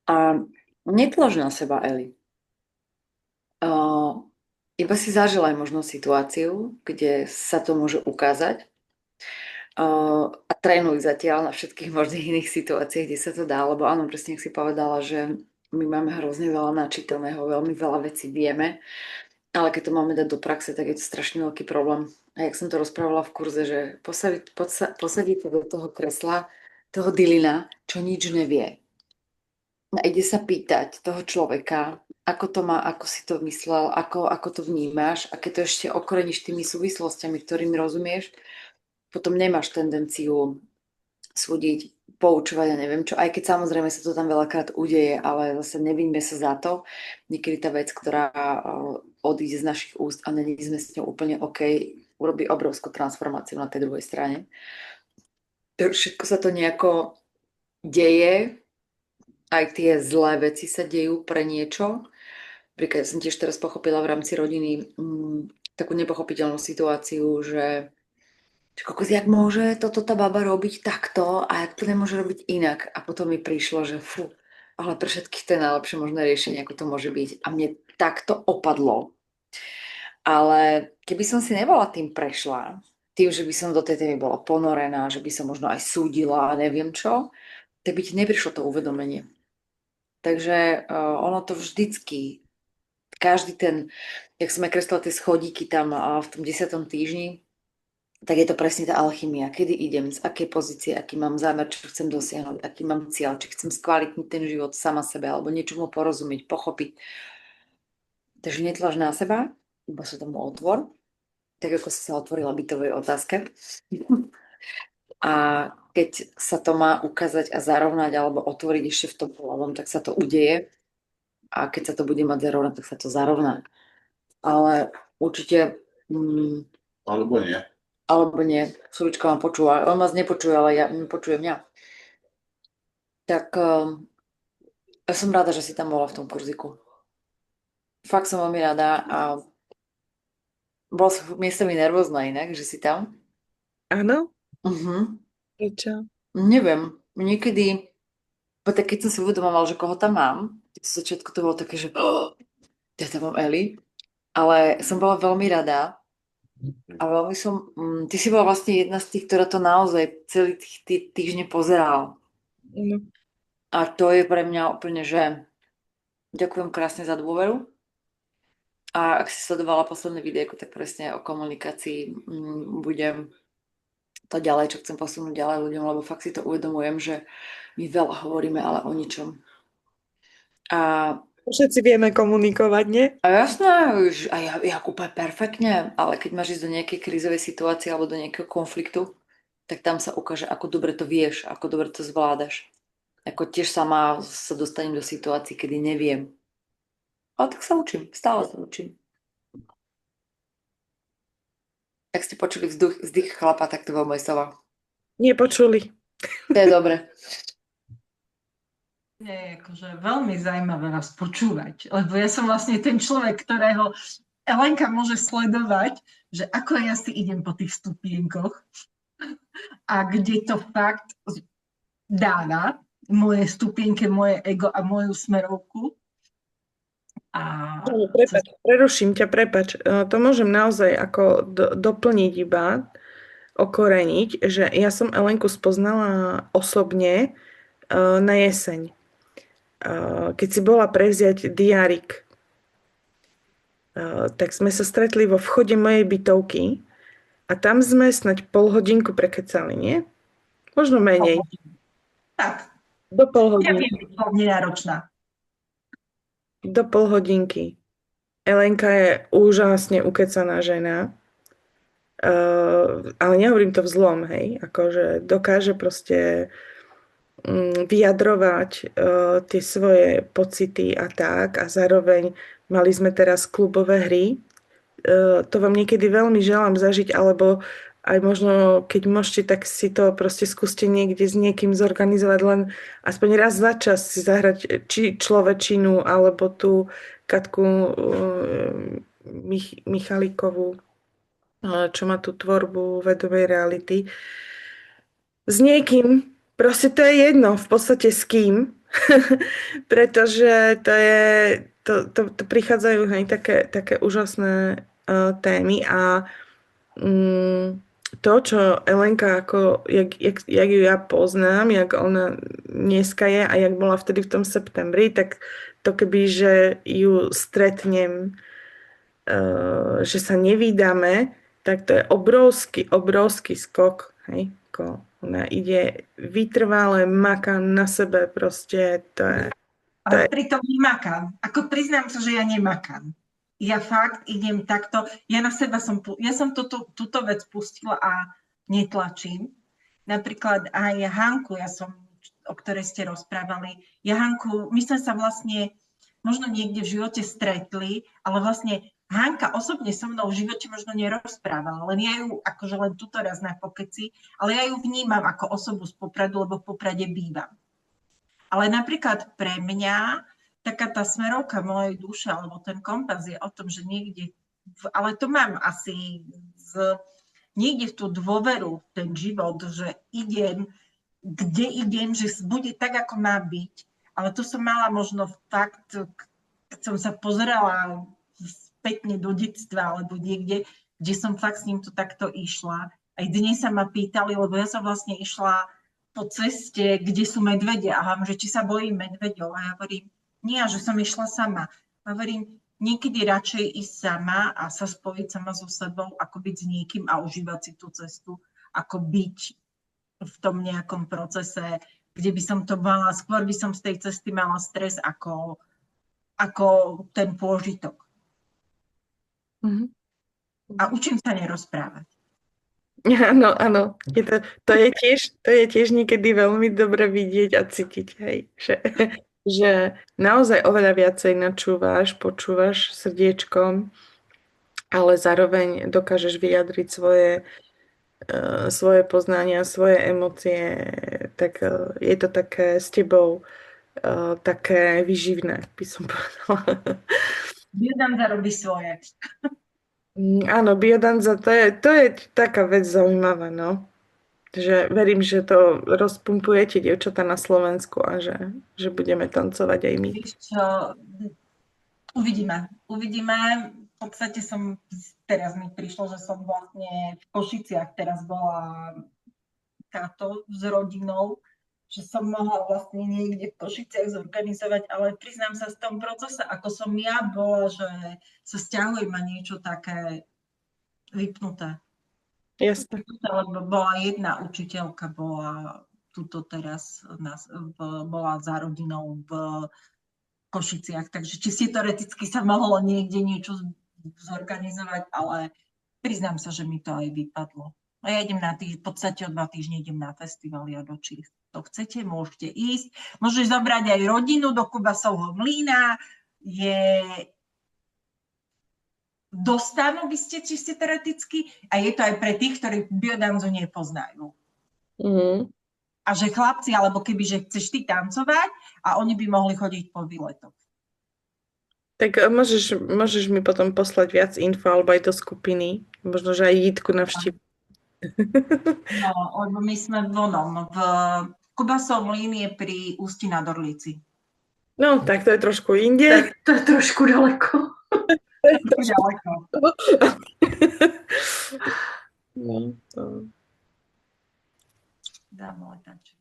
A netlač na seba, Eli. Iba si zažila aj možno situáciu, kde sa to môže ukázať. A trénuj zatiaľ na všetkých možných iných situáciách, kde sa to dá, lebo áno, presne, ak si povedala, že my máme hrozne veľa načítaného, veľmi veľa vecí vieme, ale keď to máme dať do praxe, tak je to strašne veľký problém. A jak som to rozprávala v kurze, že posadíte do toho kresla toho Dylina, čo nič nevie. A ide sa pýtať toho človeka, ako to má, ako si to myslel, ako to vnímaš, a keď to ešte okoreníš tými súvislostiami, ktorými rozumieš, potom nemáš tendenciu súdiť, poučovať a neviem čo, aj keď samozrejme sa to tam veľakrát udeje, ale zase neviňme sa za to. Niekedy tá vec, ktorá odíde z našich úst a není sme s ňou úplne OK, urobí obrovskú transformáciu na tej druhej strane. Všetko sa to nejako deje, aj tie zlé veci sa dejú pre niečo. Príklad, som tiež teraz pochopila v rámci rodiny takú nepochopiteľnú situáciu, že kokos, jak môže toto tá baba robiť takto a jak to nemôže robiť inak. A potom mi prišlo, že ale pre všetkých to je najlepšie možné riešenie, ako to môže byť. A mne takto opadlo. Ale keby som si nebola tým prešla, tým, že by som do tej témy bola ponorená, že by som možno aj súdila a neviem čo, tak by ti neprišlo to uvedomenie. Takže ono to vždycky, každý ten, jak sme kreslili tie schodíky tam v tom 10. týždni, tak je to presne tá alchymia. Kedy idem, z akej pozície, aký mám zámer, čo chcem dosiahnuť, aký mám cieľ, či chcem skvalitniť ten život sama sebe, alebo niečomu porozumieť, pochopiť. Takže netlač na seba, iba sa tomu otvor, tak ako si sa otvorila bytovej otázke. A keď sa to má ukázať a zarovnať alebo otvoriť ešte v tom polovom, tak sa to udeje. A keď sa to bude mať zarovnať, tak sa to zarovná. Ale určite... Alebo nie. Alebo nie. Sulička ma počúva. On vás nepočuje, ale ja počujem mňa. Tak ja som rada, že si tam bola v tom kurziku. Fakt som veľmi rada a bola som miestami nervózna inak, že si tam. Áno? Mhm. Prečo? Neviem, niekedy, tak keď som si uvedomovala, že koho tam mám, v začiatku to bolo také, že ja tam mám Eli, ale som bola veľmi rada a veľmi som, ty si bola vlastne jedna z tých, ktorá to naozaj celý týždeň pozerala. No. A to je pre mňa úplne, že ďakujem krásne za dôveru. A ak si sledovala posledné videjko, tak presne o komunikácii budem to ďalej, čo chcem posunúť ďalej ľuďom, lebo fakt si to uvedomujem, že my veľa hovoríme, ale o ničom. A Všetci vieme komunikovať, nie? jasné, a ja úplne perfektne, ale keď máš ísť do nejakej krízovej situácie alebo do nejakého konfliktu, tak tam sa ukáže, ako dobre to vieš, ako dobre to zvládaš. Ako tiež sama sa dostanem do situácií, kedy neviem. Ale tak sa učím, stále sa učím. Ak ste počuli vzdych chlapa, tak to bol môj sova. Nepočuli. To je dobre. Je akože veľmi zaujímavé vás počúvať, lebo ja som vlastne ten človek, ktorého Elenka môže sledovať, že ako ja si idem po tých stupienkoch a kde to fakt dáva moje stupienke, moje ego a moju smerovku. Prepač, preruším ťa, prepač. To môžem naozaj ako doplniť iba, okoreniť, že ja som Elenku spoznala osobne na jeseň. Keď si bola prevziať diárik, tak sme sa stretli vo vchode mojej bytovky a tam sme snať polhodinku prekecali, nie? Možno menej. Tak, Do ja polhodinky. viem, byť veľmi náročná. Do polhodinky. Elenka je úžasne ukecaná žena. Ale nehovorím to v zlom, hej. Akože dokáže proste vyjadrovať tie svoje pocity a tak. A zároveň mali sme teraz klubové hry. To vám niekedy veľmi želám zažiť, alebo aj možno, keď môžete, tak si to proste skúste niekde s niekým zorganizovať, len aspoň raz za čas si zahrať či človečinu, alebo tú Katku Michalíkovú, čo má tú tvorbu vedomej reality. S niekým, proste to je jedno, v podstate s kým, pretože to prichádzajú hej, také úžasné témy a to, čo Elenka, ako, jak ju ja poznám, jak ona dneska je a jak bola vtedy v tom septembri, tak to keby, že ju stretnem, že sa nevídame, tak to je obrovský skok. Hej? Ona ide vytrvale, maká na sebe, proste to je... Ale pritom nemakám. Ako priznám sa, že ja nemakám. Ja fakt idem takto, ja na seba som túto vec pustila a netlačím. Napríklad aj Hanku, o ktorej ste rozprávali. Hanku, my sme sa vlastne možno niekde v živote stretli, ale vlastne Hanka osobne so mnou v živote možno nerozprávala, len ja ju akože len tuto raz na pokeci, ale ja ju vnímam ako osobu z Popradu, lebo v Poprade bývam. Ale napríklad pre mňa taká tá smerovka mojej duše, alebo ten kompas je o tom, že niekde, ale to mám asi niekde v tú dôveru, ten život, že idem, kde idem, že bude tak, ako má byť. Ale to som mala možno fakt, keď som sa pozerala spätne do detstva, alebo niekde, kde som fakt s ním to takto išla. Aj dnes sa ma pýtali, lebo ja som vlastne išla po ceste, kde sú medvede a hovorím, že či sa bojím medveďov. A ja hovorím, nie, že som išla sama. A hovorím, niekedy radšej ísť sama a sa spojiť sama so sebou, ako byť s niekým a užívať si tú cestu, ako byť v tom nejakom procese, kde by som to mala, skôr by som z tej cesty mala stres ako ten pôžitok. Mhm. A učím sa nerozprávať. Áno, áno. To je tiež niekedy veľmi dobre vidieť a cítiť, hej, že naozaj oveľa viacej počúvaš srdiečkom, ale zároveň dokážeš vyjadriť svoje poznania, svoje emócie, tak je to také s tebou také výživné, by som povedala. Biodanza robí svoje. Áno, biodanza, to je taká vec zaujímavá, no. Že verím, že to rozpumpujete dievčatá na Slovensku a že budeme tancovať aj my. Víš čo, uvidíme. V podstate teraz mi prišlo, že som vlastne v Košiciach teraz bola táto s rodinou, že som mohla vlastne niekde v Košiciach zorganizovať, ale priznám sa v tom procese, ako som ja bola, že sa sťahujem a niečo také vypnuté. Jasne. Lebo bola jedna učiteľka, bola tuto teraz, bola za rodinou v Košiciach, takže čisto teoreticky sa mohlo niekde niečo zorganizovať, ale priznám sa, že mi to aj vypadlo. A ja idem v podstate o 2 týždne idem na festival Jadočí. To chcete, môžete ísť. Môžeš zobrať aj rodinu do Kubasovho mlyna. Dostanú by ste čisto teoreticky a je to aj pre tých, ktorí biodanzu nepoznajú. Mhm. A že chlapci, alebo kebyže chceš ty tancovať a oni by mohli chodiť po výletoch. Tak môžeš mi potom poslať viac info alebo aj do skupiny. Možno, že aj Jitku navštíviť. No, lebo my sme v Kubasov mlyn je pri Ústí nad Orlici. No, tak to je trošku inde. Tak to je trošku daleko. Ďaleko. No, to... Dám letáček.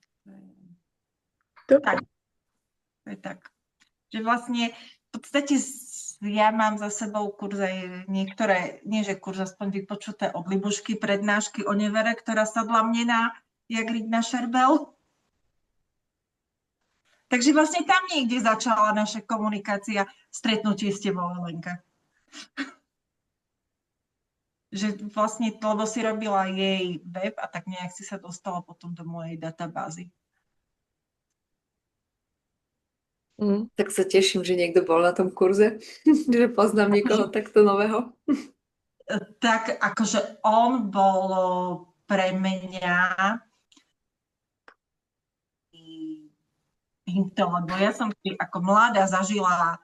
Dobre. To je tak. Že vlastne v podstate ja mám za sebou kurz aj niektoré, nie že kurz, aspoň vypočuté od Libušky prednášky o nevere, ktorá sadla mne na jak riť na šerbel. Takže vlastne tam niekde začala naša komunikácia, stretnutie s tebou, Lenka. Že vlastne, lebo si robila jej web a tak nejak si sa dostala potom do mojej databázy. Tak sa teším, že niekto bol na tom kurze, že poznám niekoho takto nového. Tak akože on bol pre mňa lebo ja som ako mladá zažila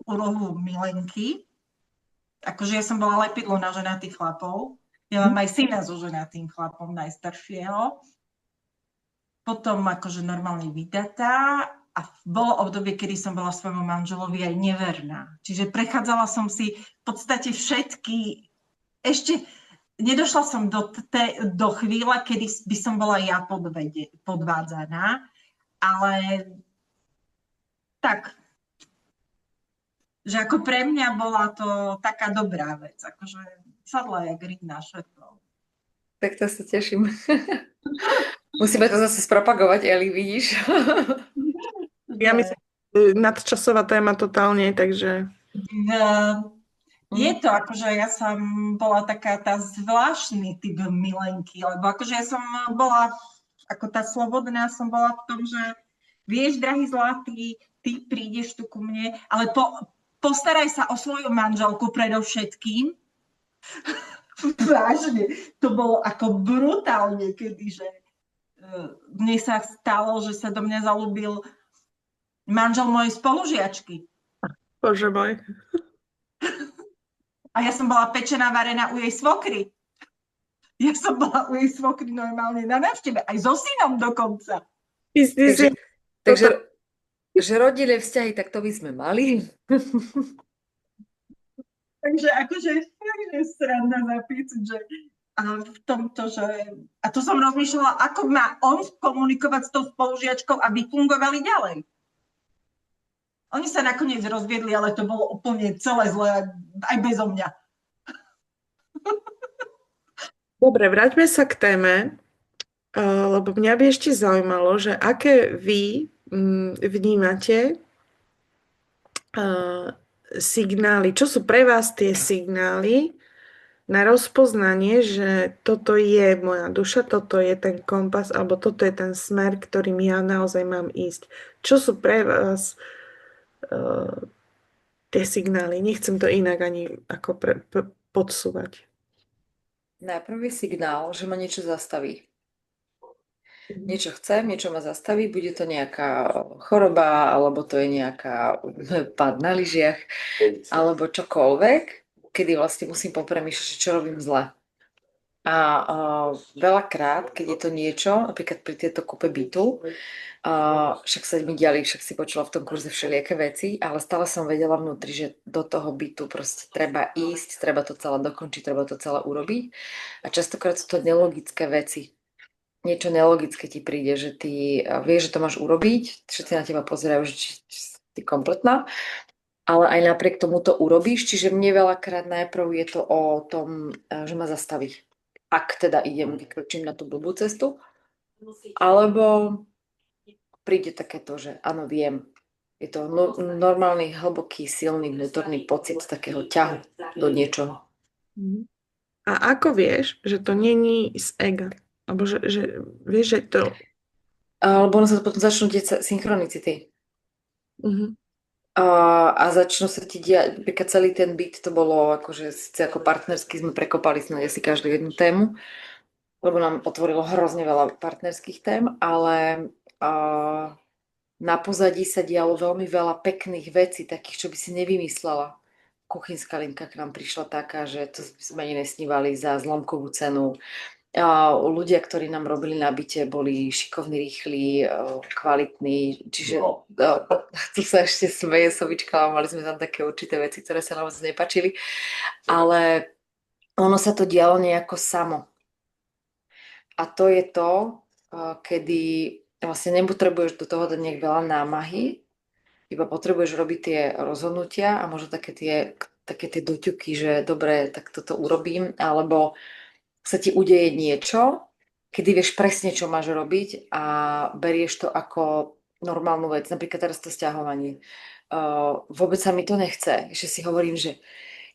úlohu Milenky. Akože ja som bola lepidlo na ženatých chlapov. Ja mám aj syna so ženatým chlapom, najstaršieho. Potom akože normálne vydatá a bolo obdobie, kedy som bola svojmu manželovi aj neverná. Čiže prechádzala som si v podstate všetky... Ešte nedošla som do chvíle, kedy by som bola ja podvádzaná, ale tak, že ako pre mňa bola to taká dobrá vec, akože sadla jak riť na šerbel. Tak to sa teším. Musíme to zase spropagovať, Eli, vidíš? Ja myslím, nadčasová téma totálne, takže... Je to, akože ja som bola taká tá zvláštny typ Milenky, lebo akože ja som bola, ako tá slobodná som bola v tom, že vieš, drahý zlatý, ty prídeš tu ku mne, ale postaraj sa o svoju manželku predovšetkým. Vážne, to bolo ako brutálne, kedyže mne sa stalo, že sa do mňa zalúbil manžel mojej spolužiačky. Bože môj. A ja som bola pečená, varená u jej svokry. Ja som bola u jej svokry normálne na návšteve, aj so synom dokonca. Takže že rodinné vzťahy, tak to by sme mali. Takže akože je sranda zapísať, že a v tomto, že... A to som rozmýšľala, ako má on komunikovať s tou spolužiačkou, aby fungovali ďalej. Oni sa nakoniec rozviedli, ale to bolo úplne celé zlé, aj bezo mňa. Dobre, vráťme sa k téme, lebo mňa by ešte zaujímalo, že aké vy vnímate signály, čo sú pre vás tie signály na rozpoznanie, že toto je moja duša, toto je ten kompas, alebo toto je ten smer, ktorým ja naozaj mám ísť. Čo sú pre vás tie signály? Nechcem to inak ani ako podsúvať. Najprv je signál, že ma niečo zastaví. Niečo chcem, niečo ma zastaví, bude to nejaká choroba, alebo to je nejaká pád na lyžiach, alebo čokoľvek, kedy vlastne musím popremýšľať, že čo robím zle. A veľakrát, keď je to niečo, napríklad pri tejto kúpe bytu, však sa mi diali, však si počula v tom kurze všelijaké veci, ale stále som vedela vnútri, že do toho bytu proste treba ísť, treba to celé dokončiť, treba to celé urobiť. A častokrát sú to nelogické veci. Niečo nelogické ti príde, že ty vieš, že to máš urobiť, všetci na teba pozerajú, že či si kompletná, ale aj napriek tomu to urobíš, čiže mne veľakrát najprv je to o tom, že ma zastaví. Ak teda vykročím na tú blbú cestu, alebo príde takéto, že áno, viem. Je to normálny, hlboký, silný vnútorný pocit takého ťahu do niečoho. A ako vieš, že to není z ega? Alebo že vieš, že to... Alebo ono sa potom začnú diať synchronicity. A začnú sa ti diať, napríklad celý ten byt to bolo akože síce ako partnersky sme prekopali sme si každú jednu tému, lebo nám otvorilo hrozne veľa partnerských tém, ale na pozadí sa dialo veľmi veľa pekných vecí, takých, čo by si nevymyslela. Kuchynská linka k nám prišla taká, že to sme ani nesnívali za zlomkovú cenu. Ľudia, ktorí nám robili na byte, boli šikovní, rýchli, kvalitní, čiže tu sa ešte smeje Sovička, mali sme tam také určité veci, ktoré sa nám nepačili, ale ono sa to dialo nejako samo. A to je to, kedy vlastne nepotrebuješ do toho dať nejak veľa námahy, iba potrebuješ robiť tie rozhodnutia a možno také tie doťuky, že dobre, tak toto urobím, alebo sa ti udeje niečo, kedy vieš presne, čo máš robiť a berieš to ako normálnu vec. Napríklad teraz to sťahovanie. Vôbec sa mi to nechce. Ešte si hovorím, že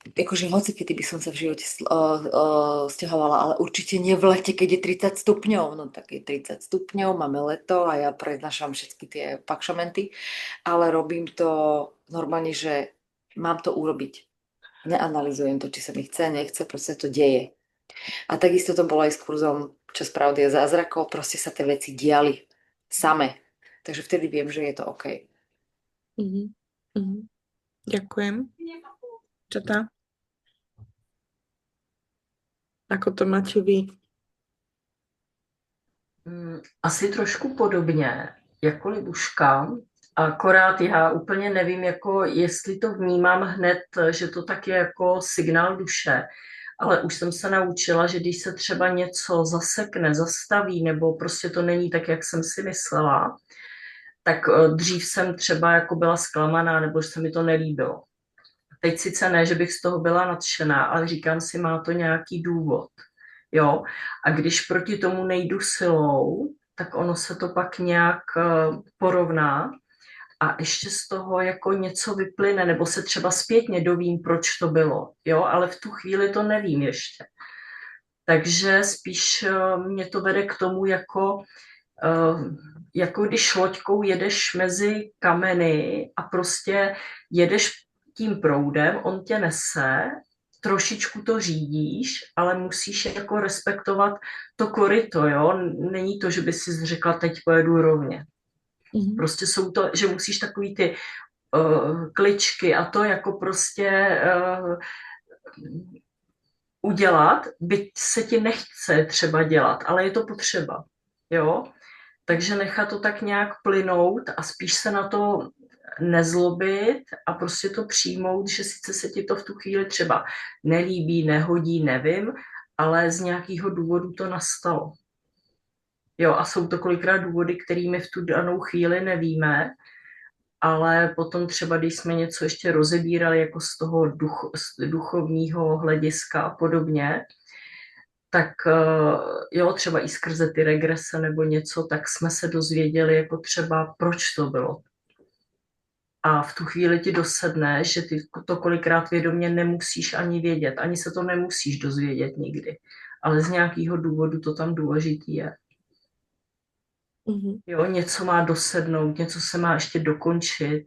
akože hoci kedy by som sa v živote sťahovala, ale určite nie v lete, keď je 30 stupňov. No tak je 30 stupňov, máme leto a ja prednášam všetky tie pakšamenty, ale robím to normálne, že mám to urobiť. Neanalizujem to, či sa mi chce, nechce, proste to deje. A takisto to bolo aj s kurzom Čas pravdy a zázrakov, proste sa tie veci diali same. Takže vtedy viem, že je to OK. Ďakujem. Čatá? Ako to máte vy? Asi trošku podobně, jako Libuška, akorát já úplně nevím, jako jestli to vnímám hned, že to tak je jako signál duše, ale už jsem se naučila, že když se třeba něco zasekne, zastaví, nebo prostě to není tak, jak jsem si myslela, tak dřív jsem třeba jako byla zklamaná, nebo že se mi to nelíbilo. Teď sice ne, že bych z toho byla nadšená, ale říkám si, má to nějaký důvod. Jo? A když proti tomu nejdu silou, tak ono se to pak nějak porovná a ještě z toho jako něco vyplyne, nebo se třeba zpětně dovím, proč to bylo. Jo? Ale v tu chvíli to nevím ještě. Takže spíš mě to vede k tomu, jako když loďkou jedeš mezi kameny a prostě jedeš tím proudem, on tě nese, trošičku to řídíš, ale musíš jako respektovat to koryto, jo? Není to, že by si řekla, teď pojedu rovně. Prostě jsou to, že musíš takový ty kličky a to jako prostě udělat, byť se ti nechce třeba dělat, ale je to potřeba, jo? Takže nechat to tak nějak plynout a spíš se na to nezlobit a prostě to přijmout, že sice se ti to v tu chvíli třeba nelíbí, nehodí, nevím, ale z nějakého důvodu to nastalo. Jo, a jsou to kolikrát důvody, kterými v tu danou chvíli nevíme ale potom třeba, když jsme něco ještě rozebírali jako z toho duchovního hlediska a podobně, tak jo, třeba i skrze ty regrese nebo něco, tak jsme se dozvěděli jako třeba, proč to bylo. A v tu chvíli ti dosedne, že ty to kolikrát vědomě nemusíš ani vědět, ani se to nemusíš dozvědět nikdy. Ale z nějakého důvodu to tam důležitý je. Mhm. Jo, něco má dosednout, něco se má ještě dokončit.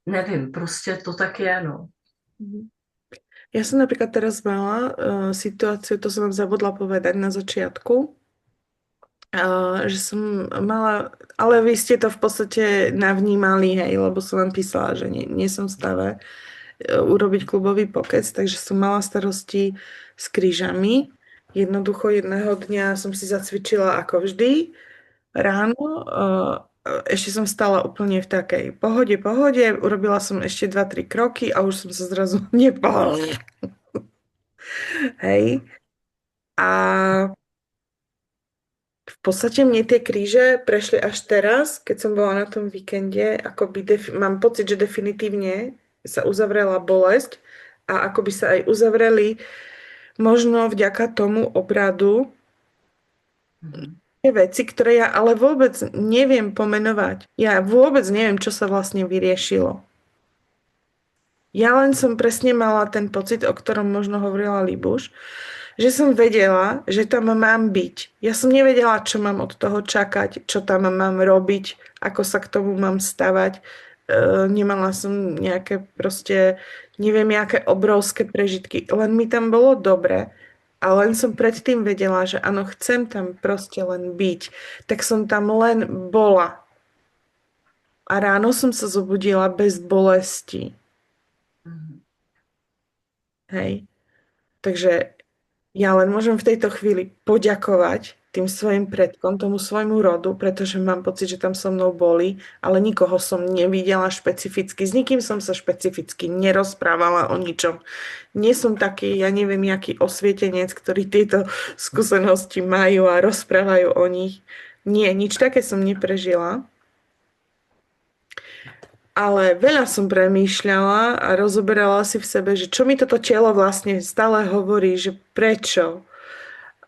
Nevím, prostě to tak je, no. Mhm. Ja som napríklad teraz mala situáciu, to som vám zabudla povedať na začiatku, že som mala, ale vy ste to v podstate navnímali, hej, lebo som vám písala, že nie som v stave urobiť klubový pokec, takže som mala starosti s krížami. Jednoducho jedného dňa som si zacvičila ako vždy ráno. Ešte som stala úplne v takej pohode, urobila som ešte 2-3 kroky a už som sa zrazu nepohla. Hej. A v podstate mne tie kríže prešli až teraz, keď som bola na tom víkende, akoby mám pocit, že definitívne sa uzavrela bolesť a akoby sa aj uzavreli možno vďaka tomu obradu veci, ktoré ja ale vôbec neviem pomenovať. Ja vôbec neviem, čo sa vlastne vyriešilo. Ja len som presne mala ten pocit, o ktorom možno hovorila Libuš, že som vedela, že tam mám byť. Ja som nevedela, čo mám od toho čakať, čo tam mám robiť, ako sa k tomu mám stavať. Nemala som nejaké proste, neviem, nejaké obrovské prežitky. Len mi tam bolo dobre. A len som predtým vedela, že áno, chcem tam proste len byť. Tak som tam len bola. A ráno som sa zobudila bez bolesti. Hej. Takže ja len môžem v tejto chvíli poďakovať tým svojim predkom, tomu svojmu rodu, pretože mám pocit, že tam so mnou boli, ale nikoho som nevidela špecificky. S nikým som sa špecificky nerozprávala o ničom. Nie som taký, ja neviem, jaký osvietenec, ktorý tieto skúsenosti majú a rozprávajú o nich. Nie, nič také som neprežila. Ale veľa som premýšľala a rozoberala si v sebe, že čo mi toto telo vlastne stále hovorí, že prečo.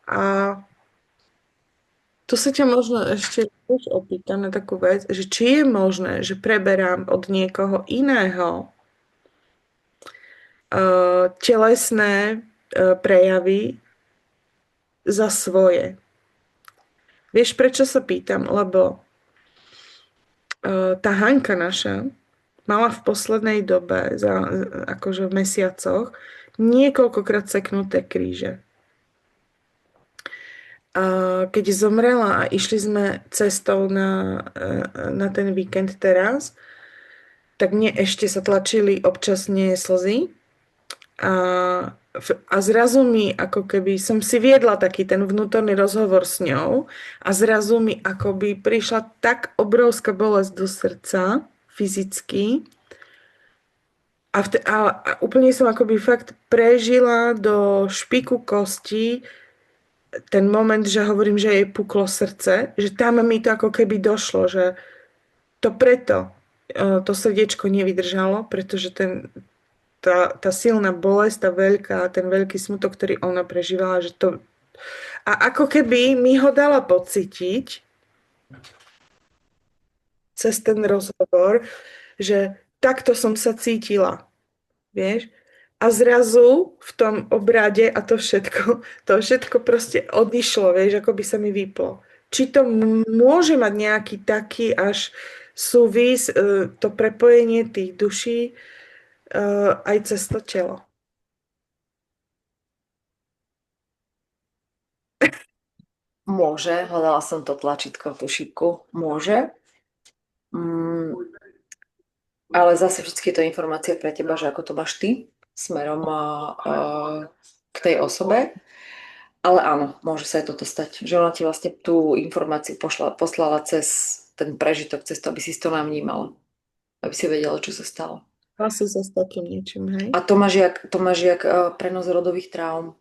A tu sa ťa možno ešte už opýtam na takú vec, že či je možné, že preberám od niekoho iného telesné prejavy za svoje. Vieš, prečo sa pýtam? Lebo tá Hanka naša mala v poslednej dobe, akože v mesiacoch, niekoľkokrát seknuté kríže. Keď zomrela a išli sme cestou na ten víkend teraz, tak mne ešte sa tlačili občasne slzy a zrazu mi, ako keby som si viedla taký ten vnútorný rozhovor s ňou a zrazu mi akoby prišla tak obrovská bolesť do srdca, fyzicky, a úplne som akoby fakt prežila do špiku kosti ten moment, že hovorím, že jej puklo srdce, že tam mi to ako keby došlo, že to preto to srdiečko nevydržalo, pretože tá silná bolesť, ten veľký smutok, ktorý ona prežívala, že to... A ako keby mi ho dala pocítiť cez ten rozhovor, že takto som sa cítila, vieš? A zrazu v tom obrade a to všetko proste odišlo, vieš, ako by sa mi vyplo. Či to môže mať nejaký taký až súvis, to prepojenie tých duší aj cez to telo. Môže, hľadala som to tlačítko, tú šipku, môže. Ale zase vždy je to informácia pre teba, že ako to máš ty smerom k tej osobe. Ale áno, môže sa aj toto stať. Že ona ti vlastne tú informáciu poslala cez ten prežitok, cez to, aby si to navnímala. Aby si vedela, čo sa stalo. Asi sa s takým niečím, hej? A to máš jak prenos rodových traum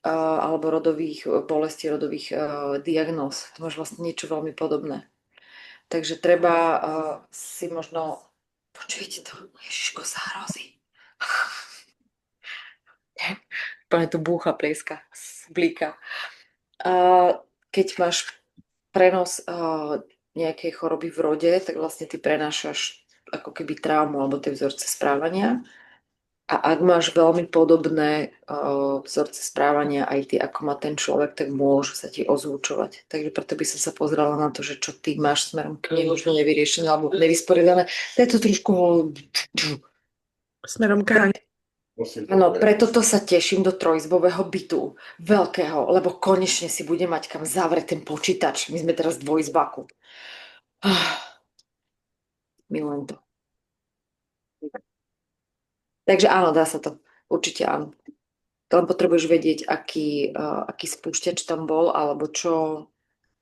alebo rodových bolestí, rodových diagnóz. To máš vlastne niečo veľmi podobné. Takže treba si možno... Počujete to? Ježiško sa hrozí. Úplne tu búcha, plieska, blíka. Keď máš prenos nejakej choroby v rode, tak vlastne ty prenášaš ako keby traumu alebo tie vzorce správania. A ak máš veľmi podobné vzorce správania aj ty, ako má ten človek, tak môžu sa ti ozvučovať. Takže preto by som sa pozerala na to, že čo ty máš smerom k nemu, možno nevyriešené alebo nevysporiadané. To je to trošku... Smerom k Hane. Áno, preto to sa teším do trojizbového bytu, veľkého, lebo konečne si bude mať kam zavrieť ten počítač. My sme teraz v dvojizbáku. Milujem to. Takže áno, dá sa to. Určite áno. Len potrebuješ vedieť, aký spúšťač tam bol, alebo čo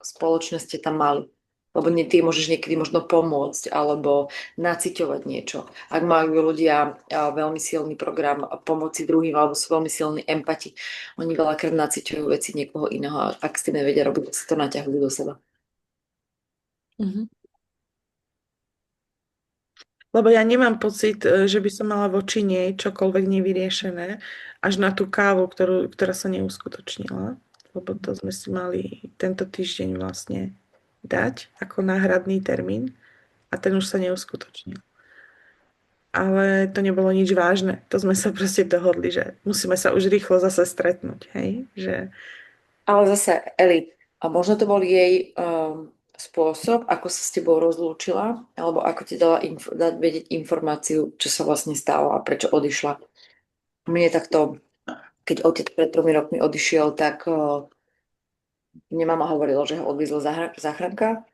spoločne ste tam mali. Lebo ty môžeš niekedy možno pomôcť, alebo naciťovať niečo. Ak majú ľudia veľmi silný program pomoci druhým, alebo sú veľmi silní empati, oni veľakrát naciťujú veci niekoho iného. A ak s tým nevedia robiť, tak sa to naťahujú do seba. Mhm. Lebo ja nemám pocit, že by som mala voči nej čokoľvek nevyriešené, až na tú kávu, ktorá sa neuskutočnila. Lebo to sme si mali tento týždeň vlastne dať ako náhradný termín a ten už sa neuskutočnil. Ale to nebolo nič vážne. To sme sa proste dohodli, že musíme sa už rýchlo zase stretnúť, hej? Že... Ale zase, Eli, a možno to bol jej spôsob, ako sa s tebou rozlúčila, alebo ako ti dala dať vedieť informáciu, čo sa vlastne stalo a prečo odišla. Mne takto, keď otec pred 3 rokmi odišiel, tak mne mama hovorila, že ho odviezla záchranka,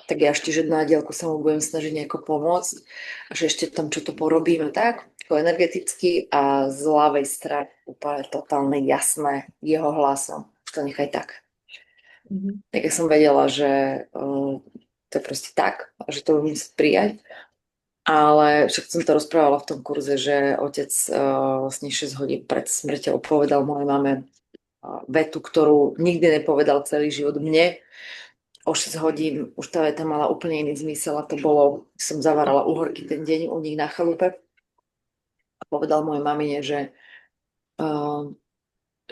tak ja ešte, že na diaľku sa mu budem snažiť nejako pomôcť a že ešte tam čo to porobíme tak, ako energeticky a z ľavej strany úplne totálne jasné jeho hlasom. To nechaj tak. Tak ja som vedela, že to je proste tak a že to budem musieť prijať. Ale však som to rozprávala v tom kurze, že otec vlastne 6 hodín pred smrťou povedal mojej mame vetu, ktorú nikdy nepovedal celý život mne. O 6 hodín už tá veta mala úplne iný zmysel a to bolo, som zavárala uhorky ten deň u nich na chalupe a povedal mojej mamine, že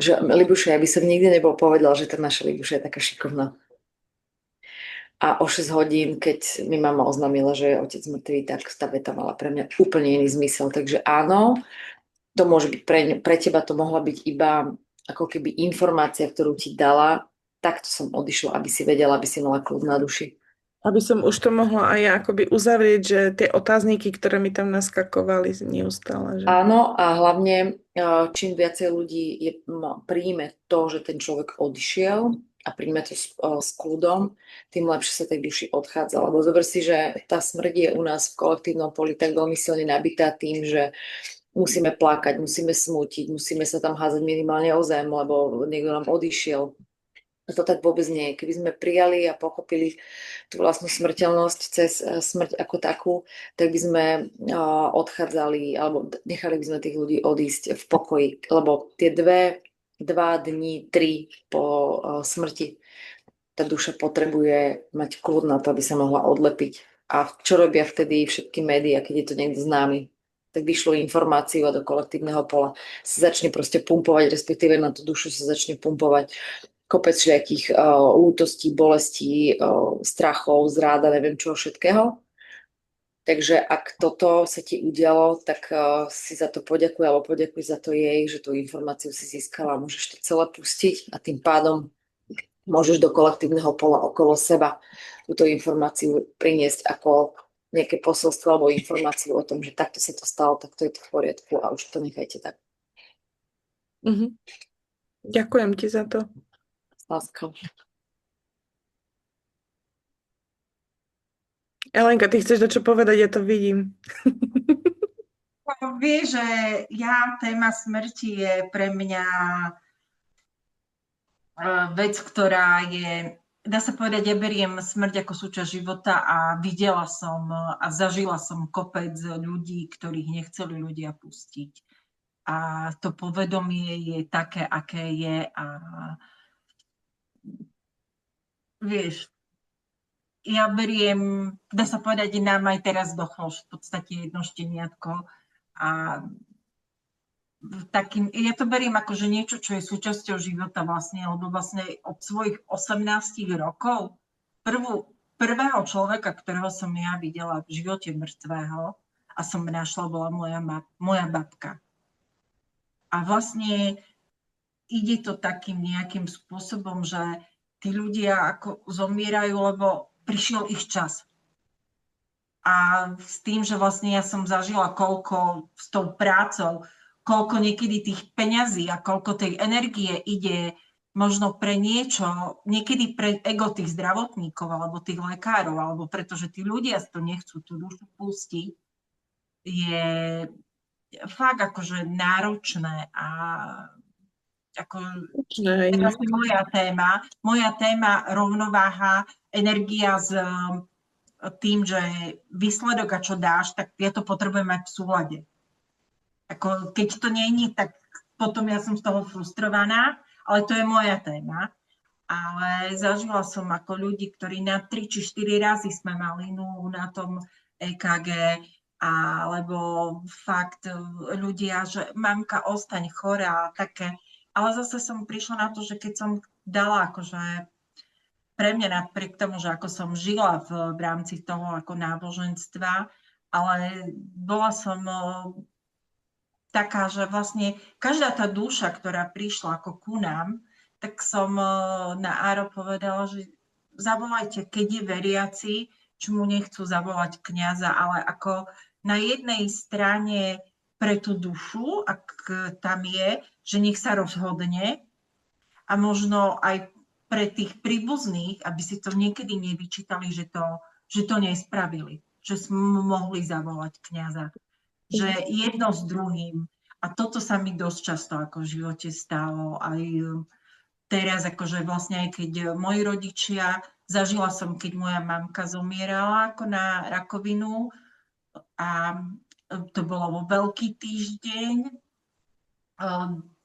Libuša, ja by som nikdy nebol povedal, že tá naša Libuša je taká šikovná. A o 6 hodín, keď mi mama oznámila, že je otec mŕtvý, tak tá veta mala pre mňa úplne iný zmysel. Takže áno, to môže byť pre teba, to mohla byť iba ako keby informácia, ktorú ti dala. Takto som odišla, aby si vedela, aby si mala kľud na duši. Aby som už to mohla aj ja akoby uzavrieť, že tie otázniky, ktoré mi tam naskakovali neustále. Že... Áno, a hlavne čím viacej ľudí príjme to, že ten človek odišiel a príjme to s kľudom, tým lepšie sa tej duši odchádza. Lebo zober si, že tá smrť je u nás v kolektívnom poli tak veľmi silne nabitá tým, že musíme plakať, musíme smútiť, musíme sa tam házať minimálne o zem, lebo niekto nám odišiel. A to tak vôbec nie je. Keby sme prijali a pochopili tú vlastnú smrteľnosť cez smrť ako takú, tak by sme odchádzali, alebo nechali by sme tých ľudí odísť v pokoji. Lebo tie 2 dni, 3 po smrti, tá duša potrebuje mať kľud na to, aby sa mohla odlepiť. A čo robia vtedy všetky médiá, keď je to niekto známy? Tak vyšlo informáciu a do kolektívneho pola sa začne proste pumpovať, respektíve na tú dušu sa začne pumpovať kopec všetkých lútostí, bolestí, strachov, zráda, neviem čoho všetkého. Takže ak toto sa ti udialo, tak si za to poďakuj, alebo poďakuj za to jej, že tú informáciu si získala. Môžeš to celé pustiť a tým pádom môžeš do kolektívneho pola okolo seba túto informáciu priniesť ako nejaké posolstvo alebo informáciu o tom, že takto sa to stalo, takto je to v poriadku a už to nechajte tak. Ďakujem ti za to. Láskou. Elenka, ty chceš dačo povedať? Ja to vidím. Vieš, že téma smrti je pre mňa vec, ktorá je, dá sa povedať, ja beriem smrť ako súčasť života a videla som a zažila som kopec ľudí, ktorých nechceli ľudia pustiť. A to povedomie je také, aké je a vieš, ja beriem, dá sa povedať, nám aj teraz dochlo v podstate jedno šteniatko a ja to beriem ako, že niečo, čo je súčasťou života vlastne, lebo vlastne od svojich 18 rokov prvého človeka, ktorého som ja videla v živote mŕtvého a som našla, bola moja babka. A vlastne ide to takým nejakým spôsobom, že tí ľudia ako zomierajú, lebo prišiel ich čas. A s tým, že vlastne ja som zažila koľko s tou prácou, koľko niekedy tých peňazí a koľko tej energie ide možno pre niečo, niekedy pre ego tých zdravotníkov alebo tých lekárov, alebo pretože tí ľudia to nechcú tú dušu pustiť, je fakt akože náročné a ako teraz je moja téma rovnováha, energia s tým, že výsledok a čo dáš, tak ja to potrebujem mať v súlade. Ako, keď to nie je, tak potom ja som z toho frustrovaná, ale to je moja téma. Ale zažila som ako ľudí, ktorí na 3 či 4 razy sme mali na tom EKG, alebo fakt ľudia, že mamka, ostaň chorá a také. Ale zase som prišla na to, že keď som dala akože pre mňa napriek tomu, že ako som žila v rámci toho ako náboženstva, ale bola som taká, že vlastne každá tá duša, ktorá prišla ako ku nám, tak som na Áro povedala, že zavolajte, keď je veriaci, či mu nechcú zavolať kňaza, ale ako na jednej strane pre tú dušu, ak tam je, že nech sa rozhodne a možno aj pre tých príbuzných, aby si to niekedy nevyčítali, že to nespravili, že sme mohli zavolať kňaza. Že jedno s druhým. A toto sa mi dosť často ako v živote stalo. Aj teraz, akože vlastne aj keď moji rodičia, zažila som, keď moja mamka zomierala ako na rakovinu a to bolo vo Veľký týždeň,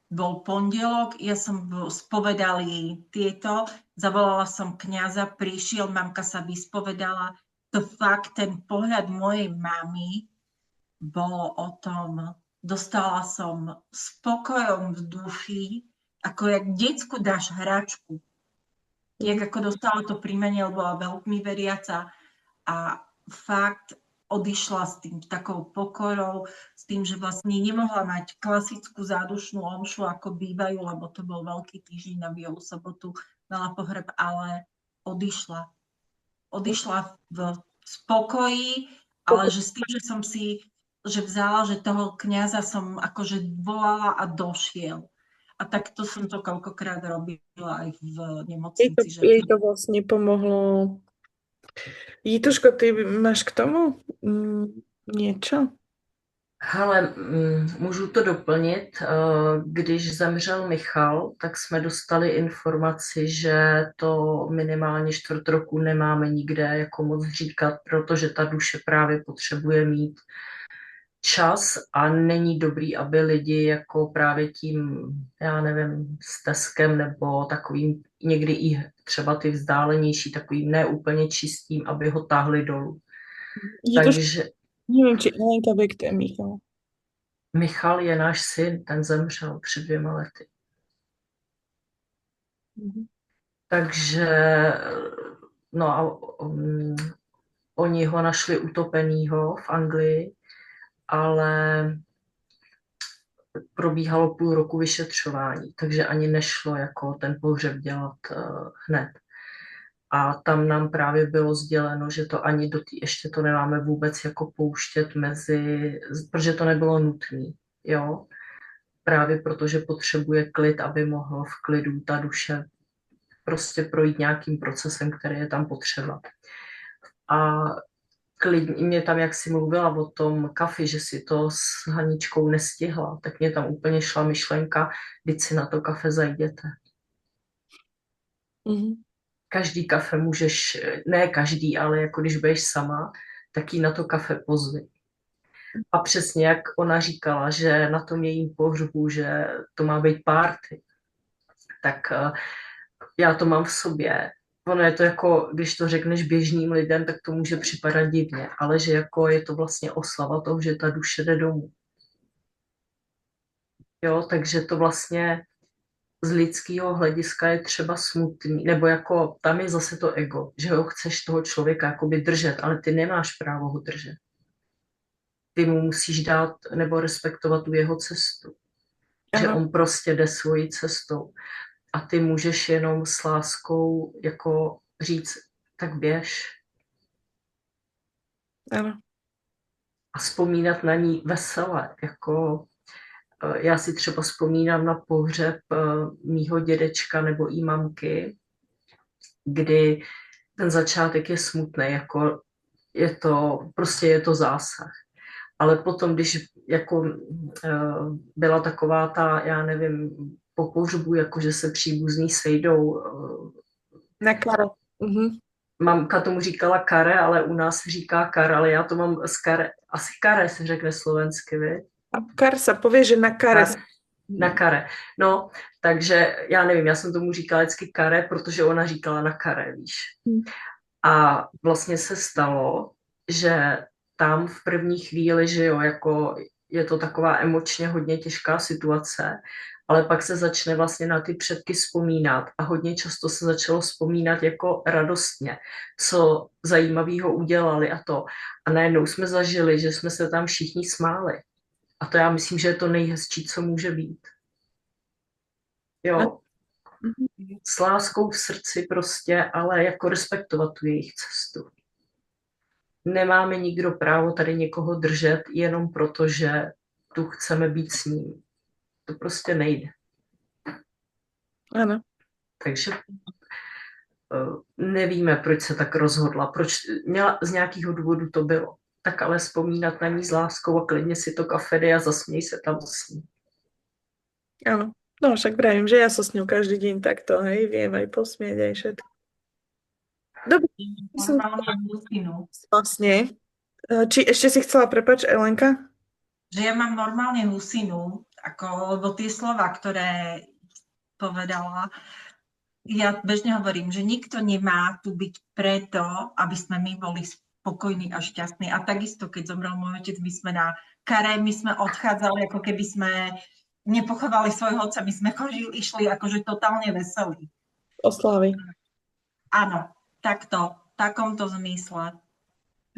bol pondelok, ja som spovedali tieto, zavolala som kňaza, prišiel, mamka sa vyspovedala. To fakt, ten pohľad mojej mamy bolo o tom, dostala som spokojom v duši, ako jak decku dáš hračku. Jak ako dostala to príjmenie, lebo bola veľmi veriaca a fakt odišla s tým takou pokorou, s tým, že vlastne nemohla mať klasickú zádušnú omšu, ako bývajú, lebo to bol Veľký týždeň na Bielu sobotu, mala pohreb, ale odišla. Odišla v spokoji, ale že s tým, že som si vzala, že toho kňaza som akože volala a došiel. A takto som to koľkokrát robila aj v nemocnici. Jej to vlastne pomohlo. Jituško, ty máš k tomu niečo? Hele, můžu to doplnit. Když zemřel Michal, tak jsme dostali informaci, že to minimálně 4 roku nemáme nikde jako moc říkat, protože ta duše právě potřebuje mít čas a není dobrý, aby lidi jako právě tím, já nevím, steskem nebo takovým někdy i třeba ty vzdálenější, takovým neúplně čistým, aby ho táhli dolů. Takže nevím, či Elenka vie, kto je Michal. Michal je náš syn, ten zemřel před 2 lety. Takže no a oni ho našli utopenýho v Anglii, ale probíhalo 0,5 roku vyšetřování, takže ani nešlo jako ten pohřeb dělat hned. A tam nám právě bylo sděleno, že to ani ještě to nemáme vůbec jako pouštět protože to nebylo nutné, jo. Právě protože potřebuje klid, aby mohl v klidu ta duše prostě projít nějakým procesem, který je tam potřeba. A mě tam, jak jsi mluvila o tom kafi, že si to s Haničkou nestihla, tak mě tam úplně šla myšlenka, vždyť si na to kafe zajděte. Každý kafe můžeš, ne každý, ale jako když budeš sama, tak jí na to kafe pozvi. A přesně jak ona říkala, že na tom jejím pohřbu, že to má být party, tak já to mám v sobě ono je to jako, když to řekneš běžným lidem, tak to může připadat divně, ale že jako je to vlastně oslava toho, že ta duše jde domů. Jo, takže to vlastně z lidského hlediska je třeba smutný, nebo jako tam je zase to ego, že ho chceš toho člověka jakoby držet, ale ty nemáš právo ho držet. Ty mu musíš dát nebo respektovat tu jeho cestu, že Áno, on prostě jde svojí cestou a ty můžeš jenom s láskou jako říct, tak běž áno. a vzpomínat na ní veselé, jako já si třeba vzpomínám na pohřeb mýho dědečka nebo i mamky, kdy ten začátek je smutný, jako je to zásah. Ale potom, když jako byla taková ta, já nevím, po pohřbu, jako že se příbuzní sejdou, Na karo. mamka tomu říkala kare, ale u nás se říká kar, ale já to mám z kare, asi kare se řekne slovensky, vy? A kar sa povie, že na kare. Na kare. No, takže já nevím, já jsem tomu říkala vždycky kare, protože ona říkala na kare, víš. A vlastně se stalo, že tam v první chvíli, že jo, jako je to taková emočně hodně těžká situace, ale pak se začne vlastně na ty předky vzpomínat a hodně často se začalo vzpomínat jako radostně, co zajímavého udělali a to. A najednou jsme zažili, že jsme se tam všichni smáli. A to já myslím, že je to nejhezčí, co může být. Jo, s láskou v srdci prostě, ale jako respektovat tu jejich cestu. Nemáme nikdo právo tady někoho držet jenom proto, že tu chceme být s ním. To prostě nejde. Áno. Takže nevíme, proč se tak rozhodla, z nějakého důvodu to bylo. Tak ale vzpomínat na ní s láskou a klidně si to kafe dej a zasměj se tam s ní. Áno. No však vravím, že ja sa s ňou každý deň takto, hej, viem aj posmieť, aj všetko. Dobre, som Normálne husinu. vlastne. Či ešte si chcela, prepáč, Elenka? Že ja mám normálne husinu, lebo tie slova, ktoré povedala, ja bežne hovorím, že nikto nemá tu byť preto, aby sme my boli spokojní a šťastní. A takisto, keď zomrel môj otec, my sme na kare, my sme odchádzali, ako keby sme nepochovali svojho otca, my sme išli akože totálne veselí. Oslavy. Áno, takto, v takomto zmysle.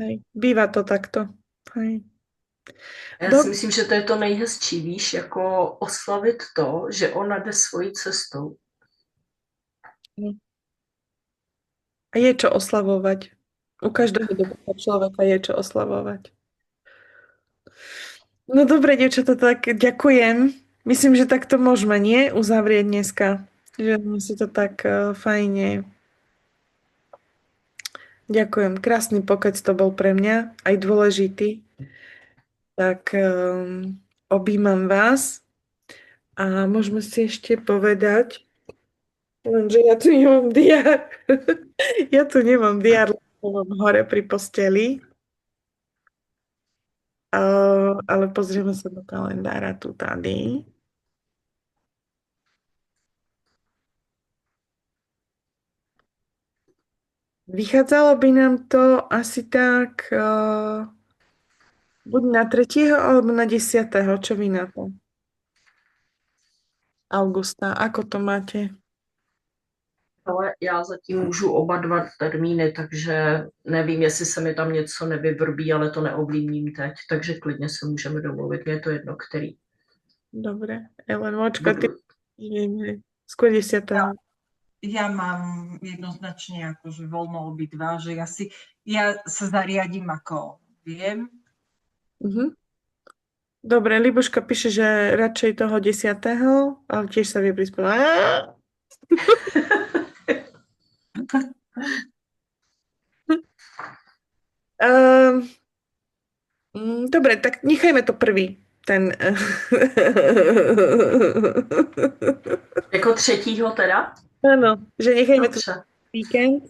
Hej. Býva to takto. Hej. Já si myslím, že to je to nejhezčí, víš, jako oslavit to, že ona jde svojí cestou. A je čo oslavovať. U každého dobrého človeka je čo oslavovať. No dobre, dievčatá, tak ďakujem. Myslím, že takto môžeme, nie? Uzavrieť dneska. Že sme si to tak fajne. Ďakujem. Krásny pokec to bol pre mňa. Aj dôležitý. Tak objímam vás. A môžeme si ešte povedať, lenže ja tu nemám diár. Ja tu nemám diár, lebo mám hore pri posteli. Ale pozrieme sa do kalendára tu tady. Vychádzalo by nám to asi tak buď na 3. alebo na 10. Čo vy na to? Augusta, ako to máte? Ale já zatím můžu oba dva termíny, takže nevím, jestli se mi tam něco nevyvrbí, ale to neovlivním teď, takže klidně se můžeme domluvit, mě je to jedno, který. Dobre. Ellen, močka, ty skôr 10. Ja mám jednoznačne akože voľno obidva, že ja sa zariadím ako viem. Dobre, Liboška píše, že radšej toho 10., ale tiež sa vie prispôsobiť. Dobre, tak nechajme to prvý. Ten... Jako 3. teda? Áno, že nechajme to Dobře. víkend,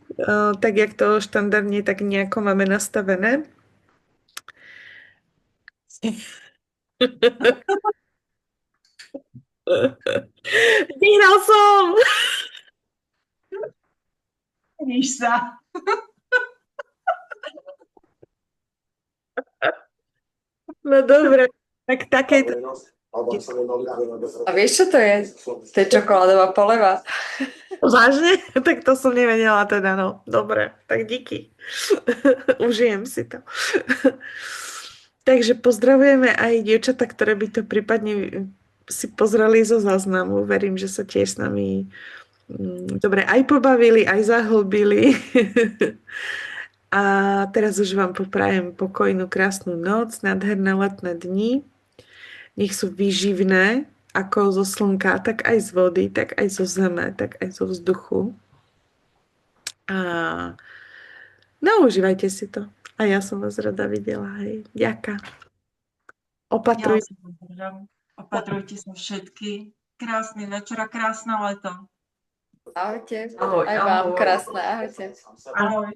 tak jak to štandardne tak nejako máme nastavené. Vyhral som! Vidíš sa. No dobre, tak takéto... A vieš, čo to je? To je čokoládová poleva. Vážne? Tak to som nevedela teda, no. Dobre, tak díky. Užijem si to. Takže pozdravujeme aj dievčatá, ktoré by to prípadne si pozreli zo záznamu. Verím, že sa tiež s nami dobre aj pobavili, aj zahlbili. A teraz už vám poprajem pokojnú, krásnu noc, nádherné letné dni. Nech sú výživné, ako zo slnka, tak aj z vody, tak aj zo zeme, tak aj zo vzduchu. A no, užívajte si to. A ja som vás rada videla. Hej. Ďaká. Ja Opatruj. sa držam. Opatrujte sa všetky. Krásny večer a krásne leto. Ahojte. Ahoj, Aj vám ahoj. krásne. Ahojte. Ahoj.